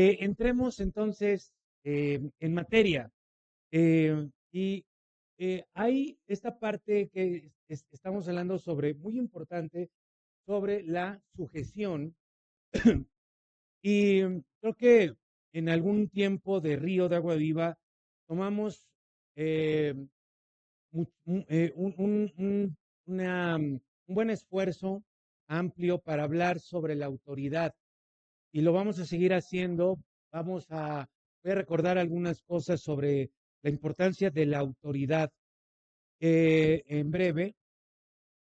Entremos entonces en materia. Y hay esta parte que estamos hablando sobre, muy importante, sobre la sujeción. Y creo que en algún tiempo de Río de Agua Viva tomamos eh, un buen esfuerzo amplio para hablar sobre la autoridad y lo vamos a seguir haciendo. Voy a recordar algunas cosas sobre la importancia de la autoridad en breve,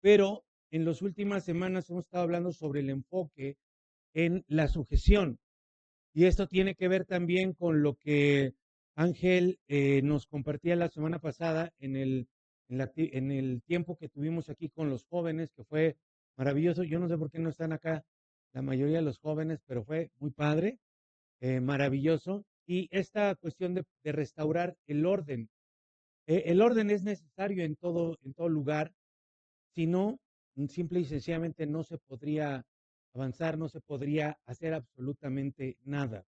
pero en las últimas semanas hemos estado hablando sobre el enfoque en la sujeción. Y esto tiene que ver también con lo que Ángel nos compartía la semana pasada en el tiempo que tuvimos aquí con los jóvenes, que fue maravilloso. Yo no sé por qué no están acá la mayoría de los jóvenes, pero fue muy padre, maravilloso. Y esta cuestión de restaurar el orden. El orden es necesario en todo lugar, si no, simple y sencillamente no se podría avanzar, no se podría hacer absolutamente nada.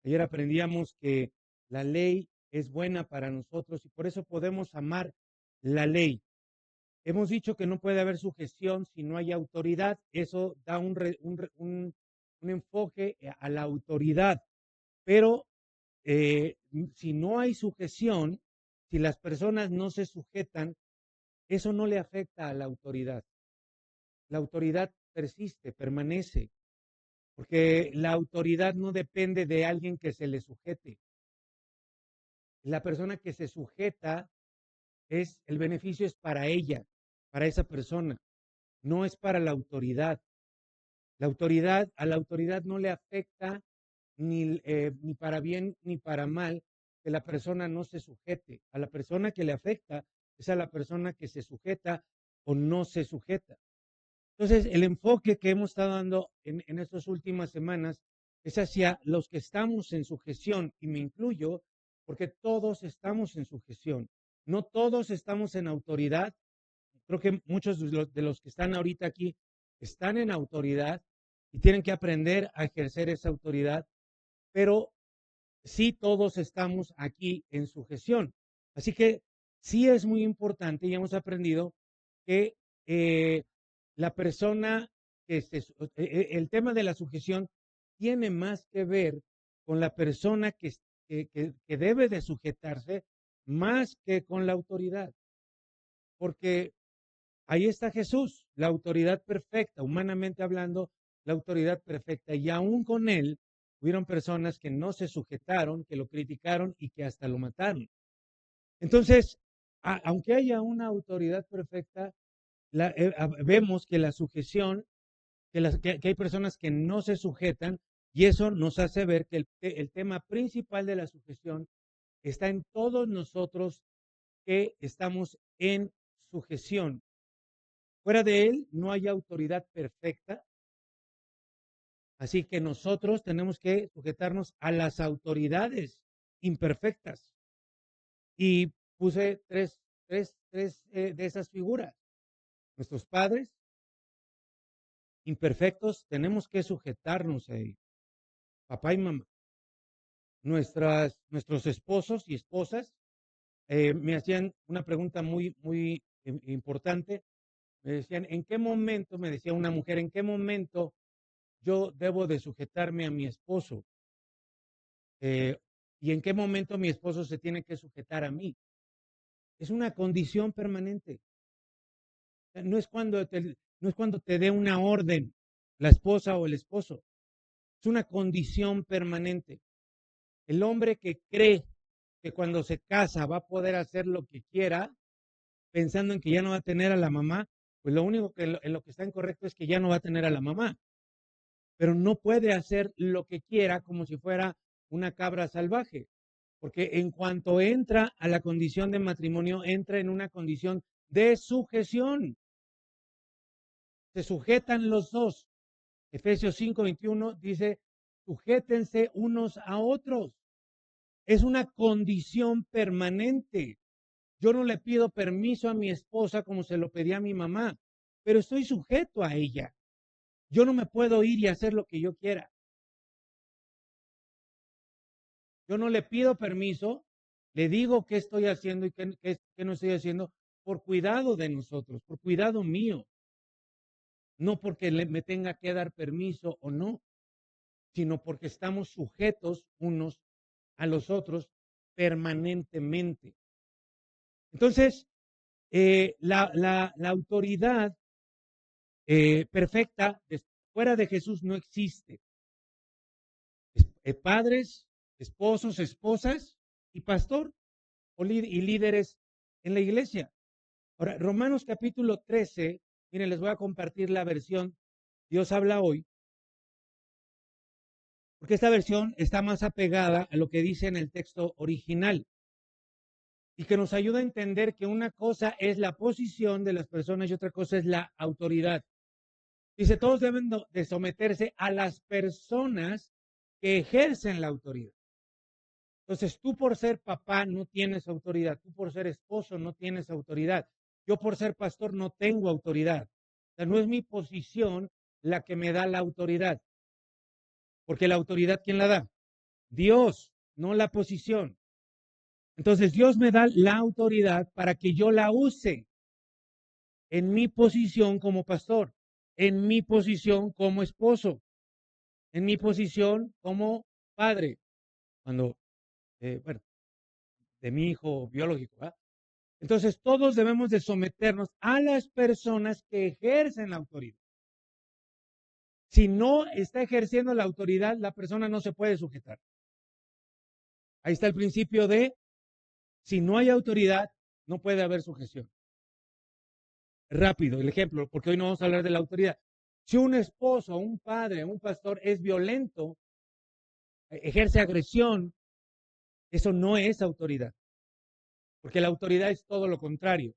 Ayer aprendíamos que la ley es buena para nosotros y por eso podemos amar la ley. Hemos dicho que no puede haber sujeción si no hay autoridad. Eso da un enfoque a la autoridad. Pero si no hay sujeción, si las personas no se sujetan, eso no le afecta a la autoridad. La autoridad persiste, permanece, porque la autoridad no depende de alguien que se le sujete. La persona que se sujeta el beneficio es para ella, para esa persona, no es para la autoridad. A la autoridad no le afecta ni para bien ni para mal que la persona no se sujete. A la persona que le afecta es a la persona que se sujeta o no se sujeta. Entonces, el enfoque que hemos estado dando en estas últimas semanas es hacia los que estamos en sujeción, y me incluyo, porque todos estamos en sujeción. No todos estamos en autoridad. Creo que muchos de los que están ahorita aquí están en autoridad y tienen que aprender a ejercer esa autoridad, pero sí todos estamos aquí en sujeción. Así que sí es muy importante y hemos aprendido que eh, la persona el tema de la sujeción tiene más que ver con la persona que debe de sujetarse más que con la autoridad, porque ahí está Jesús, la autoridad perfecta, humanamente hablando, la autoridad perfecta. Y aún con él, hubieron personas que no se sujetaron, que lo criticaron y que hasta lo mataron. Entonces, aunque haya una autoridad perfecta, vemos que la sujeción, que hay personas que no se sujetan, y eso nos hace ver que el tema principal de la sujeción está en todos nosotros que estamos en sujeción. Fuera de él no hay autoridad perfecta, así que nosotros tenemos que sujetarnos a las autoridades imperfectas. Y puse tres de esas figuras. Nuestros padres imperfectos tenemos que sujetarnos a ellos, papá y mamá. Nuestros esposos y esposas me hacían una pregunta muy importante. Me decían, ¿en qué momento, me decía una mujer, en qué momento yo debo de sujetarme a mi esposo? Eh, ¿Y en qué momento mi esposo se tiene que sujetar a mí? Es una condición permanente. No es cuando te dé una orden la esposa o el esposo. Es una condición permanente. El hombre que cree que cuando se casa va a poder hacer lo que quiera, pensando en que ya no va a tener a la mamá, pues lo único en lo que está incorrecto es que ya no va a tener a la mamá, pero no puede hacer lo que quiera como si fuera una cabra salvaje, porque en cuanto entra a la condición de matrimonio, entra en una condición de sujeción. Se sujetan los dos. Efesios 5:21 dice, sujétense unos a otros. Es una condición permanente. Yo no le pido permiso a mi esposa como se lo pedí a mi mamá, pero estoy sujeto a ella. Yo no me puedo ir y hacer lo que yo quiera. Yo no le pido permiso, le digo qué estoy haciendo y qué no estoy haciendo por cuidado de nosotros, por cuidado mío. No porque me tenga que dar permiso o no, sino porque estamos sujetos unos a los otros permanentemente. Entonces, la autoridad perfecta fuera de Jesús no existe. Padres, esposos, esposas y pastor y líderes en la iglesia. Ahora, Romanos capítulo 13, miren, les voy a compartir la versión Dios habla hoy, porque esta versión está más apegada a lo que dice en el texto original y que nos ayuda a entender que una cosa es la posición de las personas y otra cosa es la autoridad. Dice, todos deben de someterse a las personas que ejercen la autoridad. Entonces, tú por ser papá no tienes autoridad, tú por ser esposo no tienes autoridad, yo por ser pastor no tengo autoridad. O sea, no es mi posición la que me da la autoridad, porque la autoridad, ¿quién la da? Dios, no la posición. Entonces, Dios me da la autoridad para que yo la use en mi posición como pastor, en mi posición como esposo, en mi posición como padre, cuando, bueno, de mi hijo biológico, ¿verdad? Entonces, todos debemos de someternos a las personas que ejercen la autoridad. Si no está ejerciendo la autoridad, la persona no se puede sujetar. Ahí está el principio de, si no hay autoridad, no puede haber sujeción. Rápido, el ejemplo, porque hoy no vamos a hablar de la autoridad. Si un esposo, un padre, un pastor es violento, ejerce agresión, eso no es autoridad. Porque la autoridad es todo lo contrario,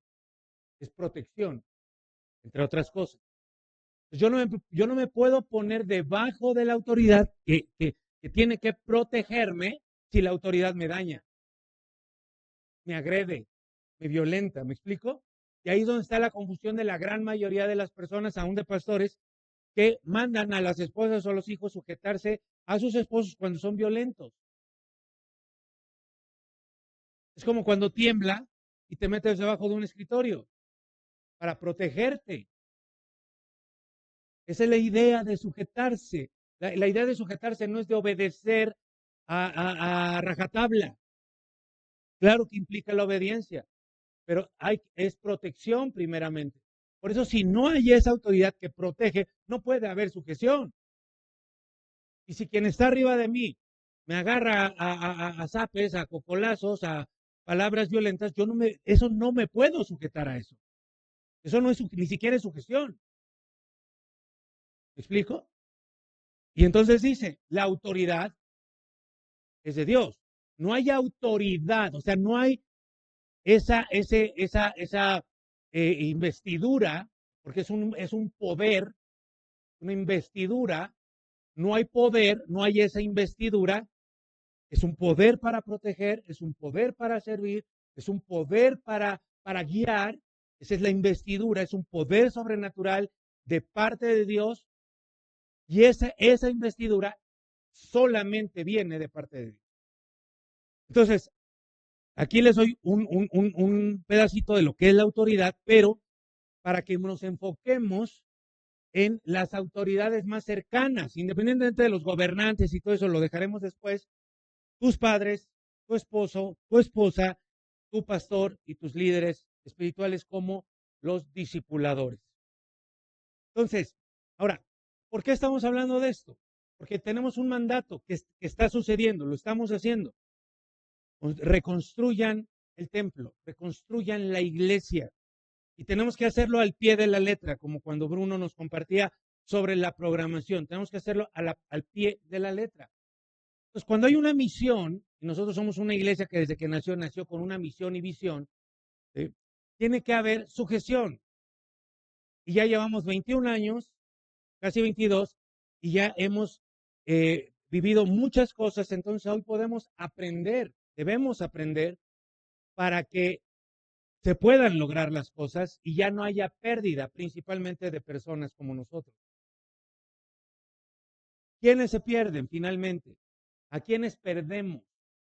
es protección, entre otras cosas. Yo no me puedo poner debajo de la autoridad que tiene que protegerme si la autoridad me daña, me agrede, me violenta, ¿me explico? Y ahí es donde está la confusión de la gran mayoría de las personas, aún de pastores, que mandan a las esposas o a los hijos sujetarse a sus esposos cuando son violentos. Es como cuando tiembla y te metes debajo de un escritorio para protegerte. Esa es la idea de sujetarse. La idea de sujetarse no es de obedecer a rajatabla. Claro que implica la obediencia, pero es protección primeramente. Por eso, si no hay esa autoridad que protege, no puede haber sujeción. Y si quien está arriba de mí me agarra a zapes, a cocolazos, a palabras violentas, eso no me puedo sujetar a eso. Eso no es ni siquiera es sujeción. ¿Me explico? Y entonces dice, la autoridad es de Dios. No hay autoridad, o sea, no hay esa investidura, porque es un poder, una investidura, no hay poder, no hay esa investidura, es un poder para proteger, es un poder para servir, es un poder para guiar, esa es la investidura, es un poder sobrenatural de parte de Dios y esa investidura solamente viene de parte de Dios. Entonces, aquí les doy un pedacito de lo que es la autoridad, pero para que nos enfoquemos en las autoridades más cercanas, independientemente de los gobernantes y todo eso, lo dejaremos después, tus padres, tu esposo, tu esposa, tu pastor y tus líderes espirituales como los discipuladores. Entonces, ahora, ¿por qué estamos hablando de esto? Porque tenemos un mandato que está sucediendo, lo estamos haciendo. Reconstruyan el templo, reconstruyan la iglesia. Y tenemos que hacerlo al pie de la letra, como cuando Bruno nos compartía sobre la programación. Tenemos que hacerlo al pie de la letra. Entonces, cuando hay una misión, y nosotros somos una iglesia que desde que nació con una misión y visión, ¿sí? Tiene que haber sujeción. Y ya llevamos 21 años, casi 22, y ya hemos vivido muchas cosas, entonces hoy podemos aprender, debemos aprender para que se puedan lograr las cosas y ya no haya pérdida, principalmente de personas como nosotros. ¿Quiénes se pierden finalmente? ¿A quiénes perdemos?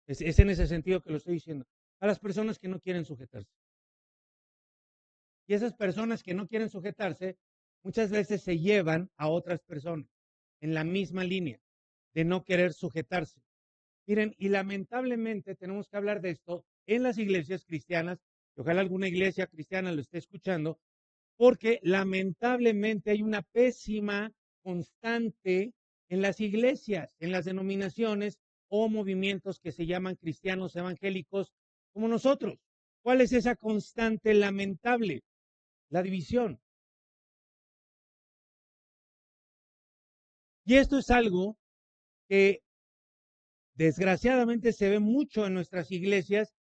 Es en ese sentido que lo estoy diciendo. A las personas que no quieren sujetarse. Y esas personas que no quieren sujetarse, muchas veces se llevan a otras personas en la misma línea de no querer sujetarse. Miren, y lamentablemente tenemos que hablar de esto en las iglesias cristianas, y ojalá alguna iglesia cristiana lo esté escuchando, porque lamentablemente hay una pésima constante en las iglesias, en las denominaciones o movimientos que se llaman cristianos evangélicos como nosotros. ¿Cuál es esa constante lamentable? La división. Y esto es algo que desgraciadamente se ve mucho en nuestras iglesias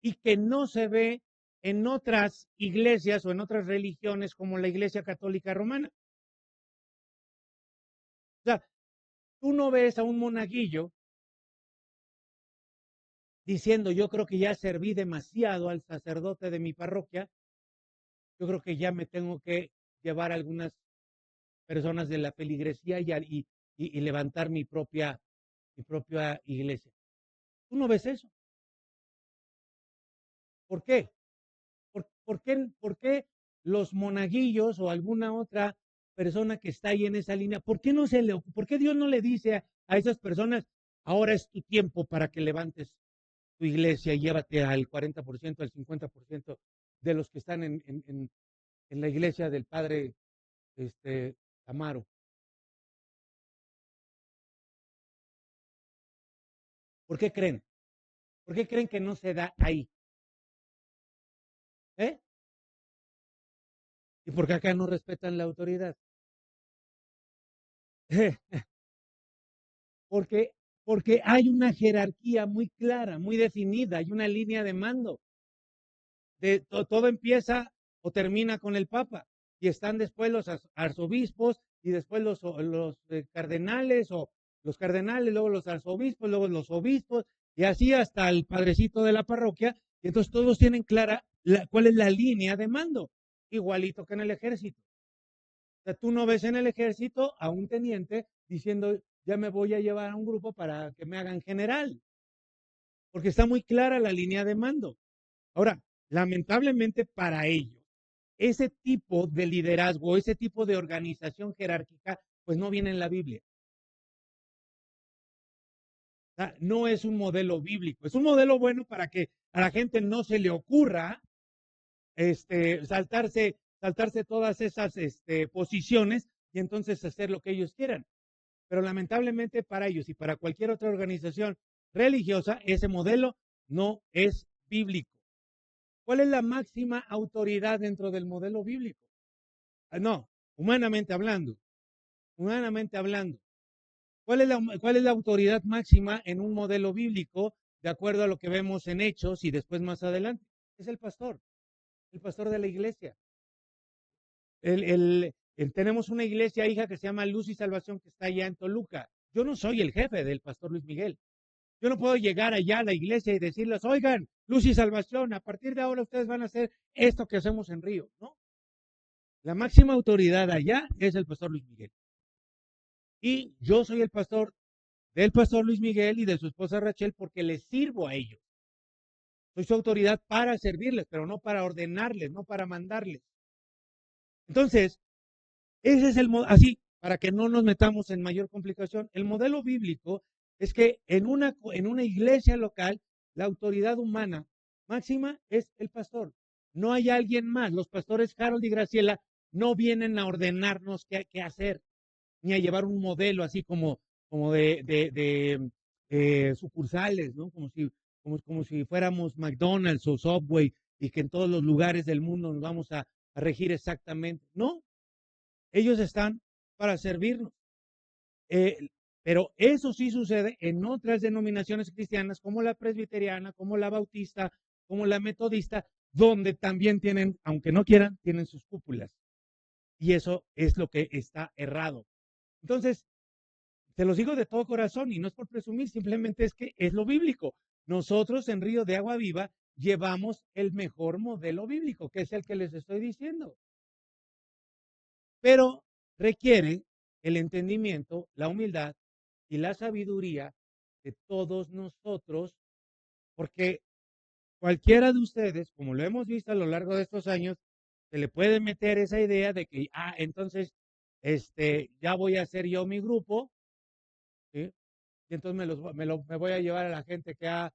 y que no se ve en otras iglesias o en otras religiones como la Iglesia Católica Romana. O sea, tú no ves a un monaguillo diciendo, yo creo que ya serví demasiado al sacerdote de mi parroquia, yo creo que ya me tengo que llevar a algunas personas de la feligresía y levantar mi propia iglesia. Tú no ves eso. ¿Por qué? ¿Por qué los monaguillos o alguna otra persona que está ahí en esa línea, por qué Dios no le dice a esas personas, ahora es tu tiempo para que levantes tu iglesia y llévate al 40%, al 50% de los que están en la iglesia del padre Amaro? ¿Por qué creen? ¿Por qué creen que no se da ahí? ¿Eh? ¿Y por qué acá no respetan la autoridad? Porque, porque hay una jerarquía muy clara, muy definida, hay una línea de mando. Todo empieza o termina con el Papa y están después los arzobispos y después los cardenales o los cardenales, luego los arzobispos, luego los obispos y así hasta el padrecito de la parroquia. Y entonces todos tienen clara cuál es la línea de mando, igualito que en el ejército. O sea, tú no ves en el ejército a un teniente diciendo, ya me voy a llevar a un grupo para que me hagan general, porque está muy clara la línea de mando. Ahora, lamentablemente para ellos, ese tipo de liderazgo, ese tipo de organización jerárquica, pues no viene en la Biblia. O sea, no es un modelo bíblico, es un modelo bueno para que a la gente no se le ocurra saltarse todas esas posiciones y entonces hacer lo que ellos quieran. Pero lamentablemente para ellos y para cualquier otra organización religiosa, ese modelo no es bíblico. ¿Cuál es la máxima autoridad dentro del modelo bíblico? No, humanamente hablando, humanamente hablando. ¿Cuál es la autoridad máxima en un modelo bíblico de acuerdo a lo que vemos en Hechos y después más adelante? Es el pastor de la iglesia. Tenemos una iglesia hija que se llama Luz y Salvación que está allá en Toluca. Yo no soy el jefe del pastor Luis Miguel. Yo no puedo llegar allá a la iglesia y decirles, oigan, Luz y Salvación, a partir de ahora ustedes van a hacer esto que hacemos en Río, ¿no? La máxima autoridad allá es el pastor Luis Miguel. Y yo soy el pastor del pastor Luis Miguel y de su esposa Rachel porque les sirvo a ellos. Soy su autoridad para servirles, pero no para ordenarles, no para mandarles. Entonces, ese es así, para que no nos metamos en mayor complicación. El modelo bíblico es que en una iglesia local, la autoridad humana máxima es el pastor. No hay alguien más. Los pastores Harold y Graciela no vienen a ordenarnos qué hacer, ni a llevar un modelo así como de sucursales, ¿no? Como si fuéramos McDonald's o Subway y que en todos los lugares del mundo nos vamos a regir exactamente. No, ellos están para servirnos. Eh, pero eso sí sucede en otras denominaciones cristianas como la presbiteriana, como la bautista, como la metodista, donde también tienen, aunque no quieran, tienen sus cúpulas. Y eso es lo que está errado. Entonces, te los digo de todo corazón y no es por presumir, simplemente es que es lo bíblico. Nosotros en Río de Agua Viva llevamos el mejor modelo bíblico, que es el que les estoy diciendo. Pero requiere el entendimiento, la humildad y la sabiduría de todos nosotros porque cualquiera de ustedes, como lo hemos visto a lo largo de estos años, se le puede meter esa idea de que, entonces, ya voy a hacer yo mi grupo, ¿sí? Y entonces me voy a llevar a la gente que ha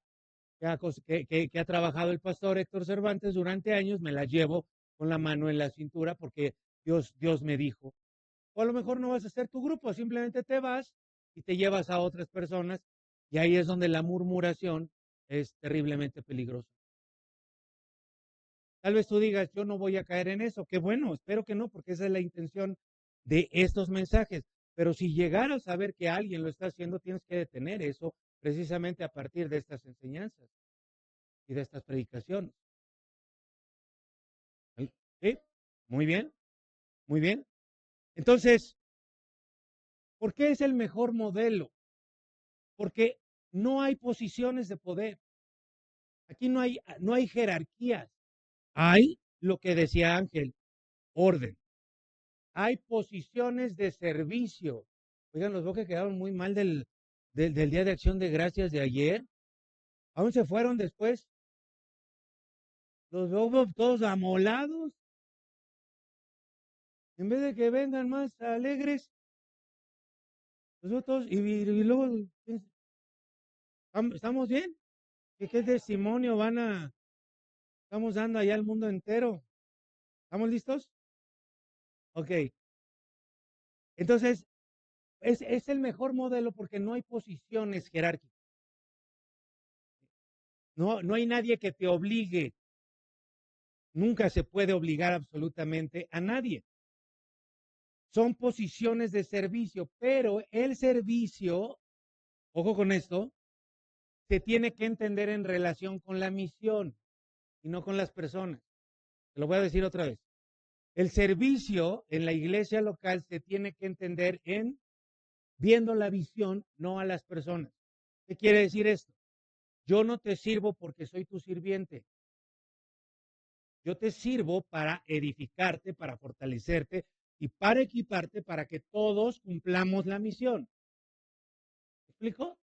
trabajado el pastor Héctor Cervantes durante años, me la llevo con la mano en la cintura porque Dios me dijo. O a lo mejor no vas a hacer tu grupo, simplemente te vas y te llevas a otras personas y ahí es donde la murmuración es terriblemente peligrosa. Tal vez tú digas, yo no voy a caer en eso. Qué bueno, espero que no, porque esa es la intención de estos mensajes. Pero si llegaras a ver que alguien lo está haciendo, tienes que detener eso precisamente a partir de estas enseñanzas y de estas predicaciones. ¿Sí? Muy bien, muy bien. Entonces, ¿por qué es el mejor modelo? Porque no hay posiciones de poder. Aquí no hay jerarquías. Hay lo que decía Ángel, orden. Hay posiciones de servicio. Oigan, los veo que quedaron muy mal del Día de Acción de Gracias de ayer. Aún se fueron después. Los veo todos amolados. En vez de que vengan más alegres, los veo todos. Y luego, ¿estamos bien? ¿Qué testimonio estamos dando allá al mundo entero? ¿Estamos listos? Ok. Entonces, es el mejor modelo porque no hay posiciones jerárquicas. No hay nadie que te obligue. Nunca se puede obligar absolutamente a nadie. Son posiciones de servicio, pero el servicio, ojo con esto, se tiene que entender en relación con la misión y no con las personas. Te lo voy a decir otra vez. El servicio en la iglesia local se tiene que entender en viendo la visión, no a las personas. ¿Qué quiere decir esto? Yo no te sirvo porque soy tu sirviente. Yo te sirvo para edificarte, para fortalecerte y para equiparte para que todos cumplamos la misión. ¿Me explico?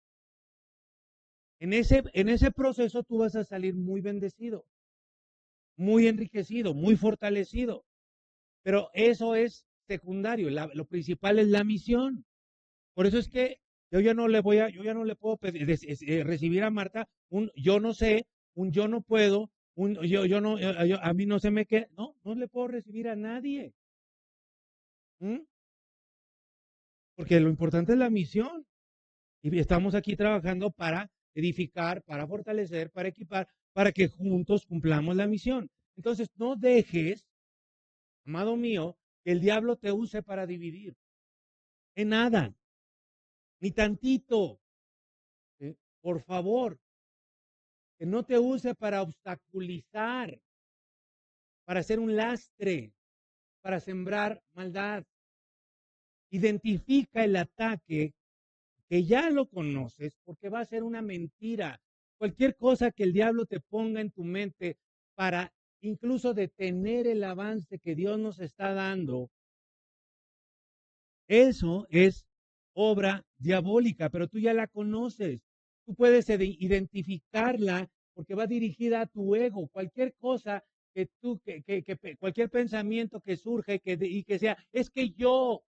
En ese proceso tú vas a salir muy bendecido, muy enriquecido, muy fortalecido. Pero eso es secundario. Lo principal es la misión. Por eso es que yo ya no le puedo recibir a Marta un yo no sé, un yo no puedo, un yo no, a mí no se me queda. No le puedo recibir a nadie. ¿Mm? Porque lo importante es la misión. Y estamos aquí trabajando para edificar, para fortalecer, para equipar, para que juntos cumplamos la misión. Entonces, no dejes, amado mío, que el diablo te use para dividir. En nada, ni tantito. ¿Sí? Por favor, que no te use para obstaculizar, para hacer un lastre, para sembrar maldad. Identifica el ataque que ya lo conoces, porque va a ser una mentira. Cualquier cosa que el diablo te ponga en tu mente para incluso detener el avance que Dios nos está dando, eso es obra diabólica, pero tú ya la conoces. Tú puedes identificarla porque va dirigida a tu ego. Cualquier cosa cualquier pensamiento que surge y que sea, es que yo,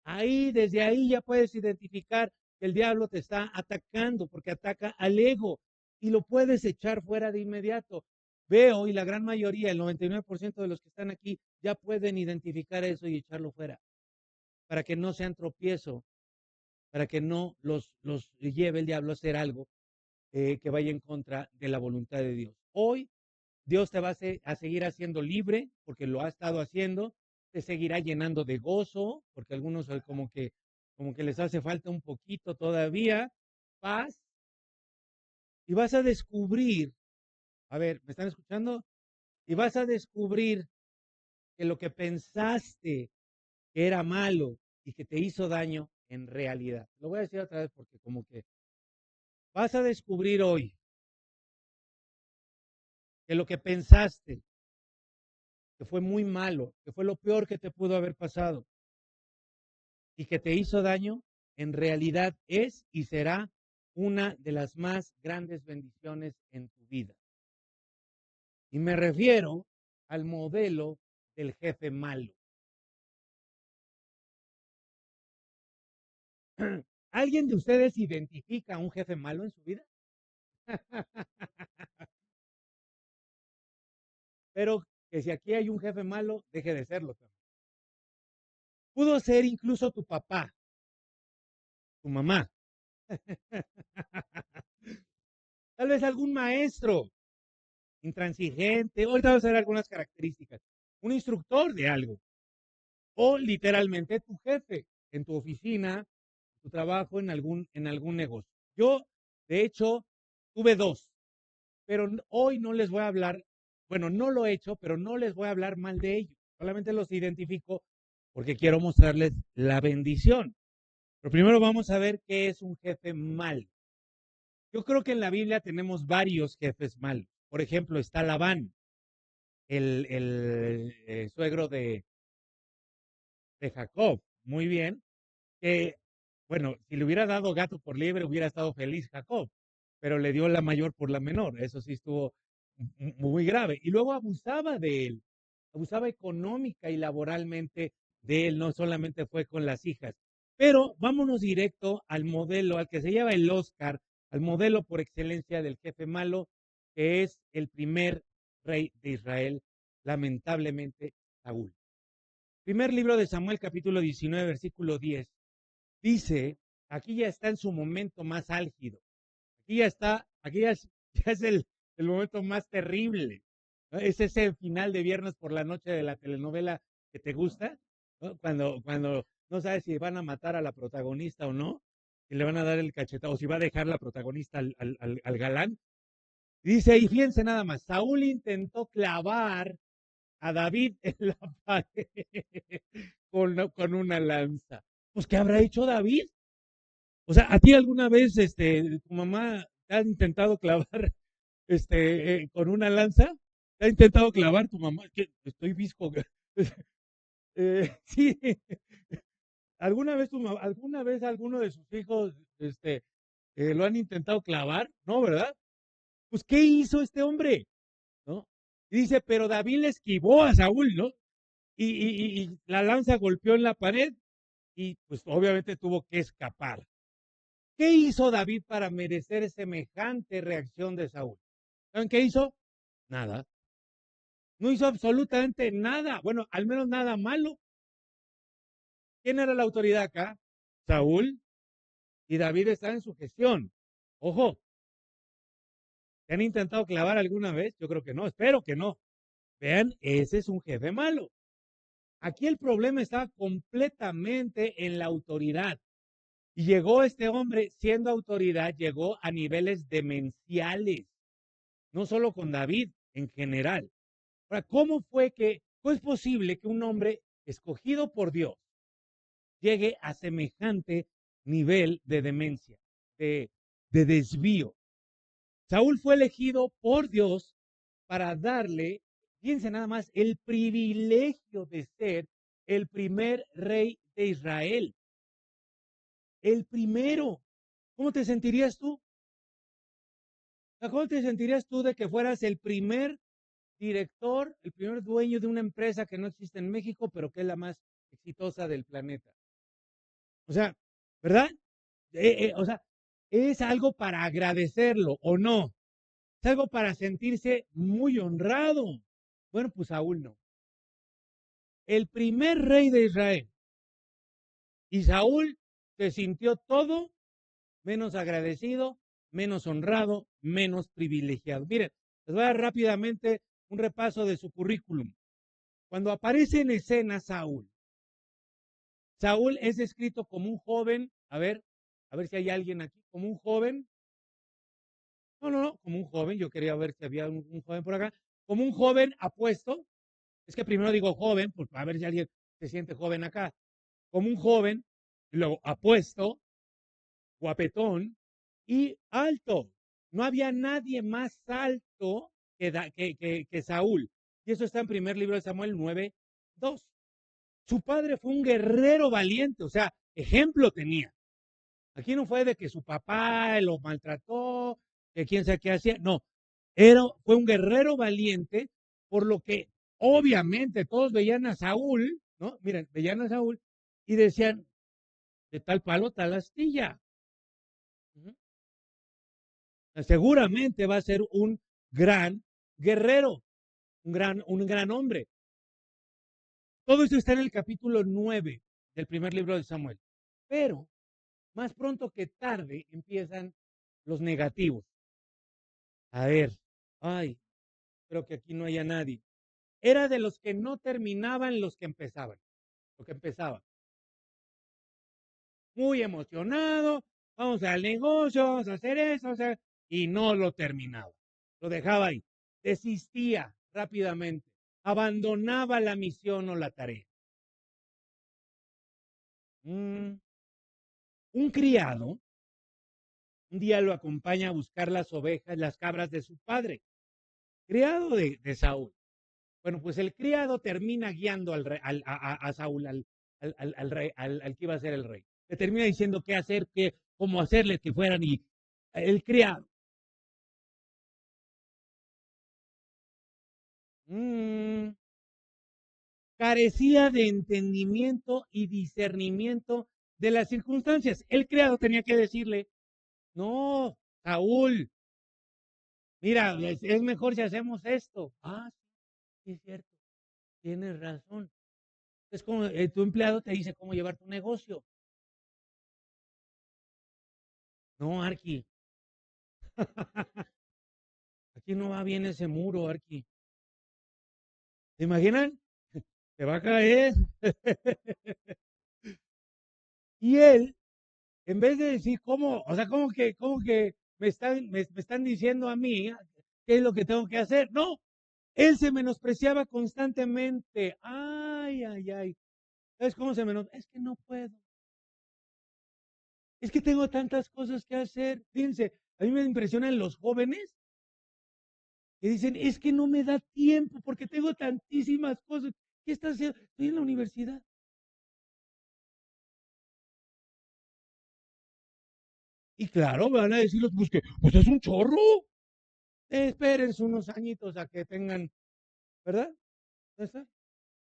desde ahí ya puedes identificar que el diablo te está atacando porque ataca al ego y lo puedes echar fuera de inmediato. Veo y la gran mayoría, el 99% de los que están aquí, ya pueden identificar eso y echarlo fuera para que no sean tropiezo, para que no los lleve el diablo a hacer algo que vaya en contra de la voluntad de Dios. Hoy Dios te va a seguir haciendo libre porque lo ha estado haciendo, te seguirá llenando de gozo porque algunos como que les hace falta un poquito todavía, paz, y vas a descubrir, a ver, ¿me están escuchando? Y vas a descubrir que lo que pensaste que era malo y que te hizo daño en realidad. Lo voy a decir otra vez porque como que vas a descubrir hoy que lo que pensaste que fue muy malo, que fue lo peor que te pudo haber pasado y que te hizo daño, en realidad es y será una de las más grandes bendiciones en tu vida. Y me refiero al modelo del jefe malo. ¿Alguien de ustedes identifica a un jefe malo en su vida? Pero que si aquí hay un jefe malo, deje de serlo también. Pudo ser incluso tu papá, tu mamá, tal vez algún maestro intransigente. Ahorita vamos a ver algunas características. Un instructor de algo. O literalmente tu jefe en tu oficina, tu trabajo, en algún negocio. Yo, de hecho, tuve dos, pero hoy no les voy a hablar, bueno, no lo he hecho, pero no les voy a hablar mal de ellos. Solamente los identifico porque quiero mostrarles la bendición. Pero primero vamos a ver qué es un jefe mal. Yo creo que en la Biblia tenemos varios jefes malos. Por ejemplo, está Labán, el suegro de Jacob. Muy bien. Que, bueno, si le hubiera dado gato por liebre, hubiera estado feliz Jacob, pero le dio la mayor por la menor. Eso sí estuvo muy grave. Y luego abusaba de él, abusaba económica y laboralmente de él, no solamente fue con las hijas. Pero vámonos directo al modelo, al que se lleva el Oscar, al modelo por excelencia del jefe malo, que es el primer rey de Israel, lamentablemente, Saúl. Primer libro de Samuel, capítulo 19, versículo 10. Dice, aquí ya está en su momento más álgido. Aquí ya está, aquí ya es el momento más terrible. ¿No? Es ese final de viernes por la noche de la telenovela que te gusta, ¿no? Cuando no sabes si van a matar a la protagonista o no, si le van a dar el cachetado, o si va a dejar la protagonista al galán. Dice, y fíjense nada más, Saúl intentó clavar a David en la pared con una lanza. Pues, ¿qué habrá hecho David? O sea, ¿a ti alguna vez tu mamá te ha intentado clavar con una lanza? ¿Te ha intentado clavar tu mamá? Que estoy visco. Sí. ¿Alguna vez alguno de sus hijos lo han intentado clavar? No, ¿verdad? Pues, ¿qué hizo este hombre? ¿No? Y dice, pero David le esquivó a Saúl, ¿no? Y la lanza golpeó en la pared y pues obviamente tuvo que escapar. ¿Qué hizo David para merecer semejante reacción de Saúl? ¿Saben qué hizo? Nada. No hizo absolutamente nada. Bueno, al menos nada malo. ¿Quién era la autoridad acá? Saúl. Y David está en su gestión. Ojo, ¿te han intentado clavar alguna vez? Yo creo que no, espero que no. Vean, ese es un jefe malo. Aquí el problema está completamente en la autoridad. Y llegó este hombre, siendo autoridad, llegó a niveles demenciales, no solo con David, en general. Ahora, ¿cómo es posible que un hombre escogido por Dios llegue a semejante nivel de demencia, de desvío? Saúl fue elegido por Dios para darle, fíjense nada más, el privilegio de ser el primer rey de Israel. El primero. ¿Cómo te sentirías tú? ¿Cómo te sentirías tú de que fueras el primer director, el primer dueño de una empresa que no existe en México, pero que es la más exitosa del planeta? O sea, ¿verdad? O sea, es algo para agradecerlo o no. Es algo para sentirse muy honrado. Bueno, pues Saúl no. El primer rey de Israel. Y Saúl se sintió todo menos agradecido, menos honrado, menos privilegiado. Miren, les voy a dar rápidamente un repaso de su currículum. Cuando aparece en escena Saúl, Saúl es descrito como un joven, a ver si hay alguien aquí, como un joven, no, como un joven, yo quería ver si había un joven por acá, como un joven apuesto, es que primero digo joven, pues a ver si alguien se siente joven acá, como un joven, y luego apuesto, guapetón y alto. No había nadie más alto que Saúl. Y eso está en primer libro de Samuel 9:2. Su padre fue un guerrero valiente, o sea, ejemplo tenía. Aquí no fue de que su papá lo maltrató, que quién sabe qué hacía. No, fue un guerrero valiente, por lo que obviamente todos veían a Saúl, ¿no? Miren, veían a Saúl y decían, de tal palo, tal astilla. Seguramente va a ser un gran guerrero, un gran hombre. Todo esto está en el capítulo 9 del primer libro de Samuel. Pero más pronto que tarde empiezan los negativos. A ver, ay, creo que aquí no haya nadie. Era de los que no terminaban los que empezaban. Lo que empezaba. Muy emocionado, vamos al negocio, vamos a hacer eso, o sea, y no lo terminaba. Lo dejaba ahí. Desistía rápidamente. Abandonaba la misión o la tarea. Mm, un criado un día lo acompaña a buscar las ovejas, las cabras de su padre, criado de Saúl. Bueno, pues el criado termina guiando al rey, a Saúl, al rey, al que iba a ser el rey. Le termina diciendo qué hacer, cómo hacerle que fueran y el criado. Mmm, carecía de entendimiento y discernimiento de las circunstancias. El criado tenía que decirle, no, Saúl, mira, es mejor si hacemos esto. Ah, sí, es cierto, tienes razón. Es como tu empleado te dice cómo llevar tu negocio. No, Arqui, aquí no va bien ese muro, Arqui. ¿Se imaginan? Se va a caer. Y él, en vez de decir cómo, o sea, como que me están diciendo a mí qué es lo que tengo que hacer. No, él se menospreciaba constantemente. Ay, ay, ay. ¿Sabes cómo se menosprecia? Es que no puedo. Es que tengo tantas cosas que hacer. Fíjense, a mí me impresionan los jóvenes que dicen, es que no me da tiempo porque tengo tantísimas cosas. ¿Qué estás haciendo? Estoy en la universidad. Y claro, van a decirlos, pues que, pues es un chorro. Espérense unos añitos a que tengan, ¿verdad? ¿No está?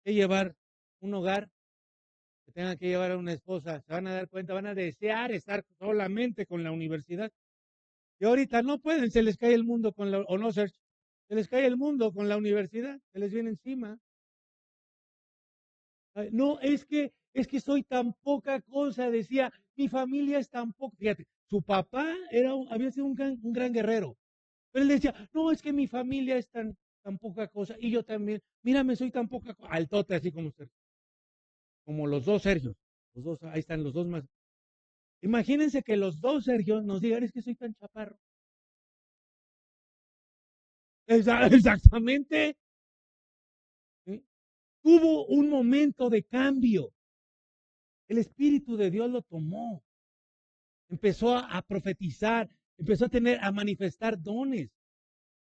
Que llevar un hogar, que tengan que llevar a una esposa. Se van a dar cuenta, van a desear estar solamente con la universidad. Y ahorita no pueden, se les cae el mundo con la, o no, se les cae el mundo con la universidad, se les viene encima. No, es que soy tan poca cosa, decía, mi familia es tan poca. Fíjate, su papá había sido un gran guerrero, pero él decía, no, es que mi familia es tan poca cosa, y yo también, mírame, soy tan poca cosa, altote, así como usted, como los dos Sergios, los dos, ahí están los dos más. Imagínense que los dos Sergios nos digan, es que soy tan chaparro. Exactamente. ¿Sí? Tuvo un momento de cambio. El Espíritu de Dios lo tomó. Empezó a profetizar, empezó a manifestar dones.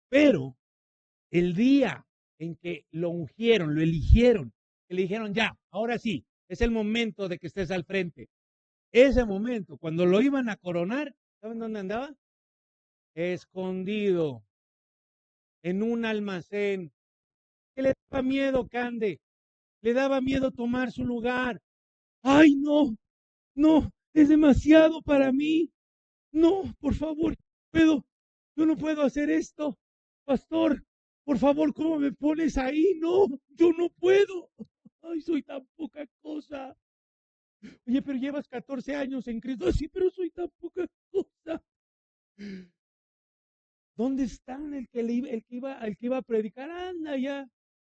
Pero el día en que lo ungieron, lo eligieron, que le dijeron, ya, ahora sí, es el momento de que estés al frente. Ese momento, cuando lo iban a coronar, ¿saben dónde andaba? Escondido en un almacén. Que le daba miedo, Cande, le daba miedo tomar su lugar. Ay, no, no, es demasiado para mí. No, por favor, puedo, yo no puedo hacer esto. Pastor, por favor, ¿cómo me pones ahí? No, yo no puedo. Ay, soy tan poca cosa. Oye, pero llevas 14 años en Cristo. Sí, pero soy tan poca cosa. ¿Dónde están el que iba a predicar? Anda ya,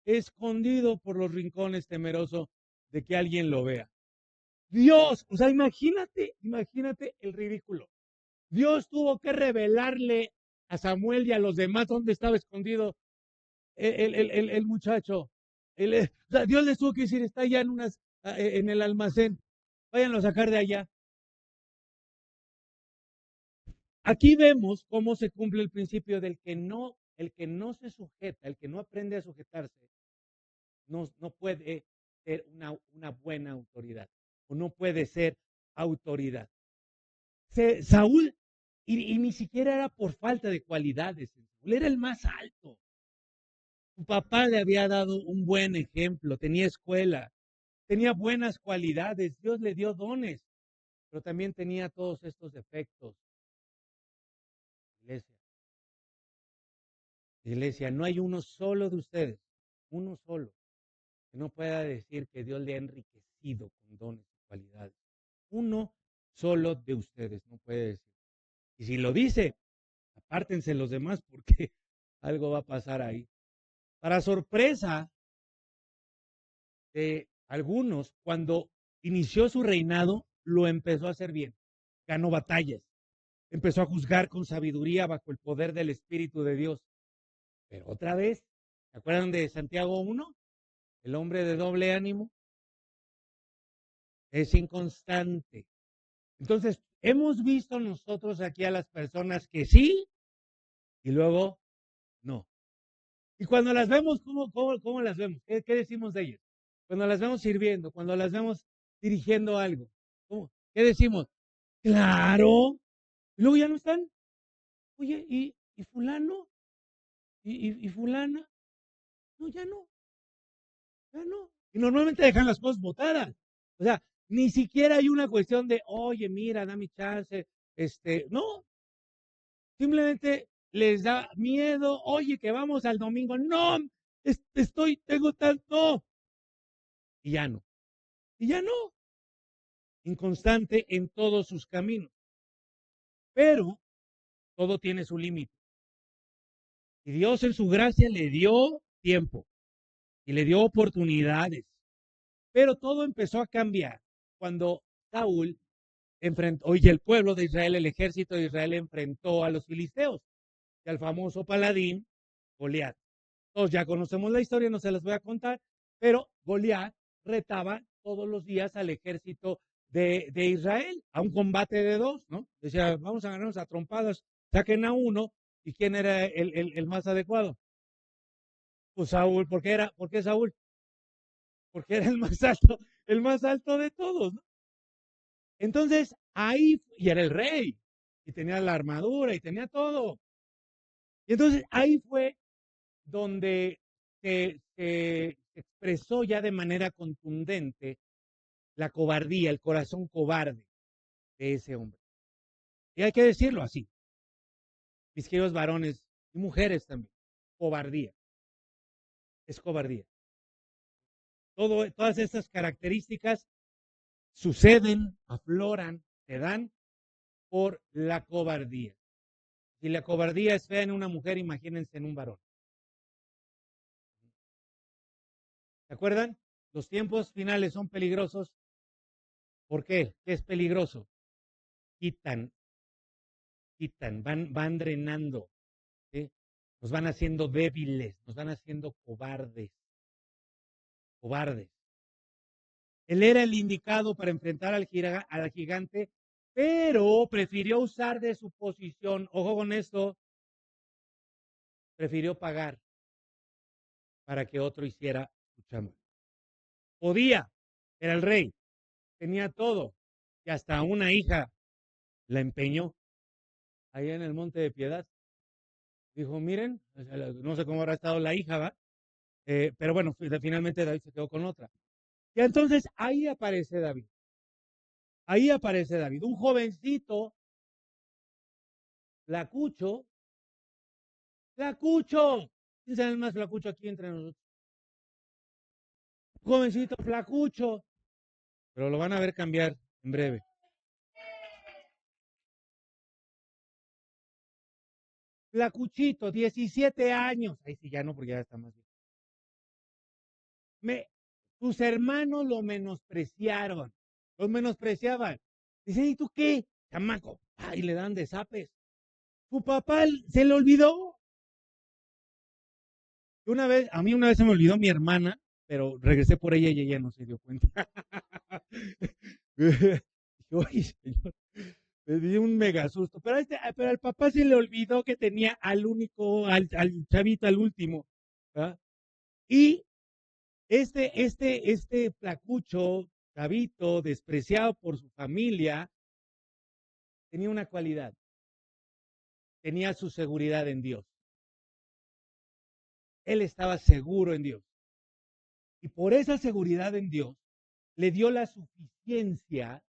escondido por los rincones, temeroso de que alguien lo vea. Dios, o sea, imagínate el ridículo. Dios tuvo que revelarle a Samuel y a los demás dónde estaba escondido el muchacho. O sea, Dios les tuvo que decir, está allá en el almacén, váyanlo a sacar de allá. Aquí vemos cómo se cumple el principio del que no, el que no se sujeta, el que no aprende a sujetarse, no puede ser una buena autoridad o no puede ser autoridad. Saúl, y ni siquiera era por falta de cualidades, Saúl era el más alto. Su papá le había dado un buen ejemplo, tenía escuela, tenía buenas cualidades, Dios le dio dones, pero también tenía todos estos defectos. Iglesia, iglesia, no hay uno solo de ustedes, uno solo, que no pueda decir que Dios le ha enriquecido con dones y cualidades. Uno solo de ustedes no puede decir. Y si lo dice, apártense los demás porque algo va a pasar ahí. Para sorpresa de algunos, cuando inició su reinado, lo empezó a hacer bien. Ganó batallas, empezó a juzgar con sabiduría bajo el poder del Espíritu de Dios. Pero otra vez, ¿se acuerdan de Santiago 1? El hombre de doble ánimo es inconstante. Entonces, hemos visto nosotros aquí a las personas que sí y luego no. Y cuando las vemos, ¿cómo las vemos? ¿Qué decimos de ellas? Cuando las vemos sirviendo, cuando las vemos dirigiendo algo, ¿qué decimos? Claro. Y luego ya no están. Oye, ¿y fulano? ¿Y fulana? No, ya no, ya no. Y normalmente dejan las cosas botadas. O sea, ni siquiera hay una cuestión de, oye, mira, dame chance. No, simplemente les da miedo. Oye, que vamos al domingo. No, tengo tanto. Y ya no. Y ya no. Inconstante en todos sus caminos. Pero todo tiene su límite. Y Dios en su gracia le dio tiempo y le dio oportunidades. Pero todo empezó a cambiar cuando Saúl enfrentó, oye, el pueblo de Israel, el ejército de Israel enfrentó a los filisteos y al famoso paladín Goliat. Todos ya conocemos la historia, no se las voy a contar, pero Goliat retaba todos los días al ejército de Israel a un combate de dos, ¿no? Decía, vamos a ganarnos a trompadas, saquen a uno, ¿y quién era el más adecuado? Pues Saúl, ¿por qué Saúl? Porque era el más alto de todos, ¿no? Entonces, ahí, y era el rey, y tenía la armadura, y tenía todo. Y entonces ahí fue donde se expresó ya de manera contundente la cobardía, el corazón cobarde de ese hombre. Y hay que decirlo así, mis queridos varones y mujeres también, cobardía, es cobardía. Todas estas características suceden, afloran, se dan por la cobardía. Si la cobardía es fea en una mujer, imagínense en un varón. ¿Se acuerdan? Los tiempos finales son peligrosos. ¿Por qué? ¿Qué es peligroso? Quitan, van drenando, ¿sí? Nos van haciendo débiles, nos van haciendo cobardes, cobardes. Él era el indicado para enfrentar al gigante, pero prefirió usar de su posición, ojo con esto, prefirió pagar para que otro hiciera su chamba. Podía, era el rey, tenía todo, y hasta una hija la empeñó ahí en el Monte de Piedad. Dijo, miren, no sé cómo habrá estado la hija, ¿va? Pero bueno, finalmente David se quedó con otra. Y entonces ahí aparece David, un jovencito, flacucho, flacucho. ¿Quién sabe el más flacucho aquí entre nosotros? Un jovencito, flacucho, pero lo van a ver cambiar en breve. Flacuchito, 17 años. Ahí sí, ya no, porque ya está más bien. Tus hermanos lo menospreciaron, los menospreciaban. Dice, ¿y tú qué? Chamaco. Y le dan de zapes. Su papá se le olvidó. A mí una vez se me olvidó mi hermana, pero regresé por ella y ella no se dio cuenta. Oye, señor, me di un mega susto. Pero al papá se le olvidó que tenía al único, al chavito, al último. ¿Verdad? Y este placucho, chavito, despreciado por su familia, tenía una cualidad, tenía su seguridad en Dios. Él estaba seguro en Dios. Y por esa seguridad en Dios, le dio la suficiencia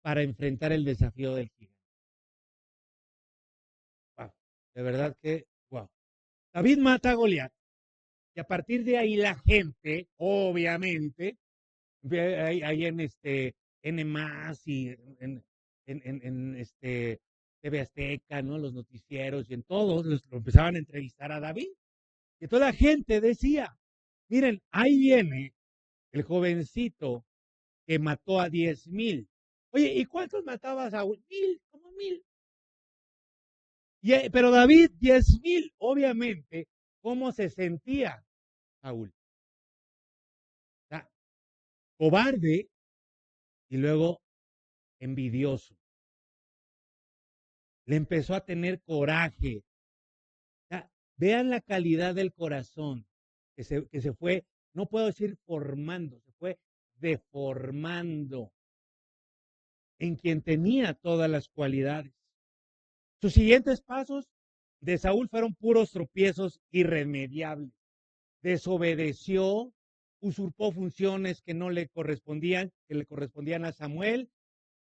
para enfrentar el desafío del gigante. Wow, de verdad que, wow. David mata a Goliat y a partir de ahí la gente, obviamente, ahí en N más y en TV Azteca, ¿no? Los noticieros y en todos lo empezaban a entrevistar a David. Y toda la gente decía, miren, ahí viene el jovencito que mató a 10,000. Oye, ¿y cuántos mataba a Saúl? 1,000, como 1,000. Pero David, 10,000. Obviamente, ¿cómo se sentía Saúl? O sea, cobarde y luego envidioso. Le empezó a tener coraje. O sea, vean la calidad del corazón que se fue, no puedo decir formando, se fue deformando en quien tenía todas las cualidades. Sus siguientes pasos de Saúl fueron puros tropiezos irremediables. Desobedeció, usurpó funciones que no le correspondían, que le correspondían a Samuel,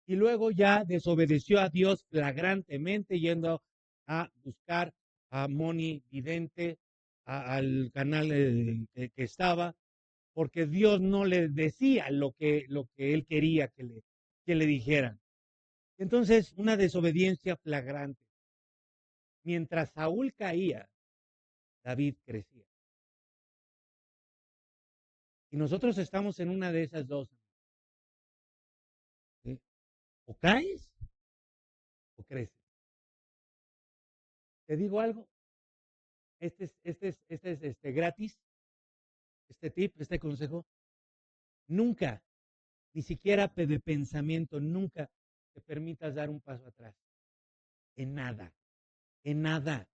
y luego ya desobedeció a Dios flagrantemente, yendo a buscar a Moni Vidente, al canal que estaba, porque Dios no le decía lo que él quería que le dijeran. Entonces, una desobediencia flagrante. Mientras Saúl caía, David crecía. Y nosotros estamos en una de esas dos. ¿Sí? O caes o creces. Te digo algo, este es gratis, este tip, este consejo. Nunca, ni siquiera de pensamiento, nunca te permitas dar un paso atrás. En nada, en nada,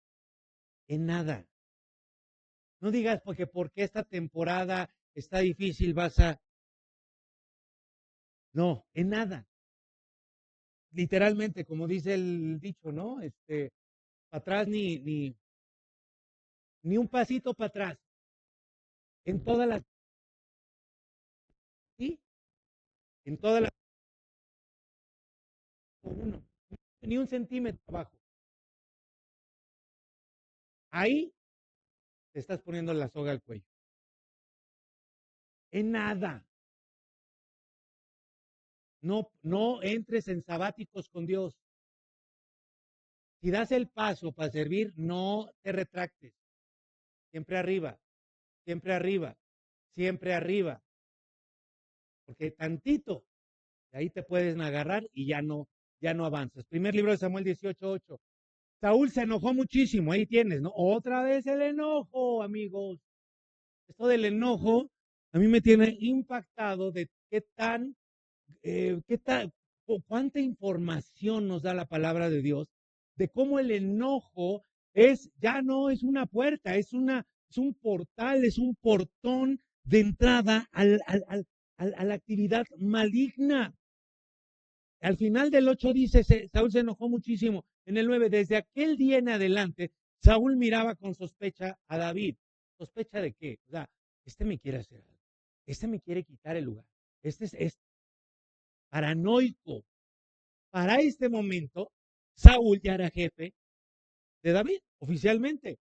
en nada. No digas porque esta temporada está difícil vas a... No, en nada. Literalmente, como dice el dicho, ¿no? Para atrás ni un pasito para atrás. En todas las... Sí, en todas las... Uno, ni un centímetro abajo. Ahí te estás poniendo la soga al cuello. En nada. No, no entres en sabáticos con Dios. Si das el paso para servir, no te retractes. Siempre arriba, siempre arriba, siempre arriba. Porque tantito, de ahí te puedes agarrar y ya no avanzas. Primer libro de Samuel 18:8. Saúl se enojó muchísimo, ahí tienes, ¿no? Otra vez el enojo, amigos. Esto del enojo a mí me tiene impactado de qué tan, o cuánta información nos da la palabra de Dios de cómo el enojo ya no es una puerta, es un portal, es un portón de entrada a la actividad maligna. Al final del 8 dice, Saúl se enojó muchísimo. En el 9, desde aquel día en adelante, Saúl miraba con sospecha a David. ¿Sospecha de qué? O sea, este me quiere hacer algo. Este me quiere quitar el lugar. Este es paranoico. Para este momento, Saúl ya era jefe de David, oficialmente.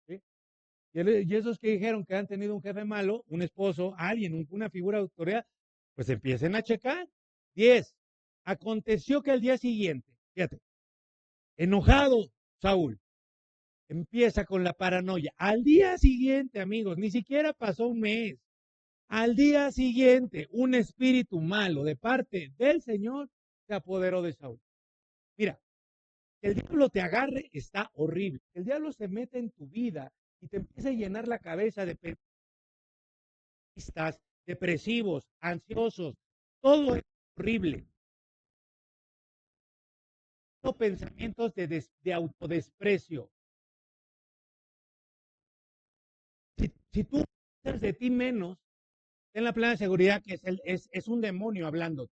¿Sí? Y esos que dijeron que han tenido un jefe malo, un esposo, alguien, una figura de autoridad, pues empiecen a checar. 10. Aconteció que al día siguiente, fíjate, enojado Saúl, empieza con la paranoia. Al día siguiente, amigos, ni siquiera pasó un mes. Al día siguiente, un espíritu malo de parte del Señor se apoderó de Saúl. Mira, que el diablo te agarre está horrible. Que el diablo se mete en tu vida y te empieza a llenar la cabeza de pensamientos depresivos, ansiosos. Todo es horrible. Pensamientos de autodesprecio. Si tú piensas de ti menos, ten la plena seguridad que es un demonio hablando.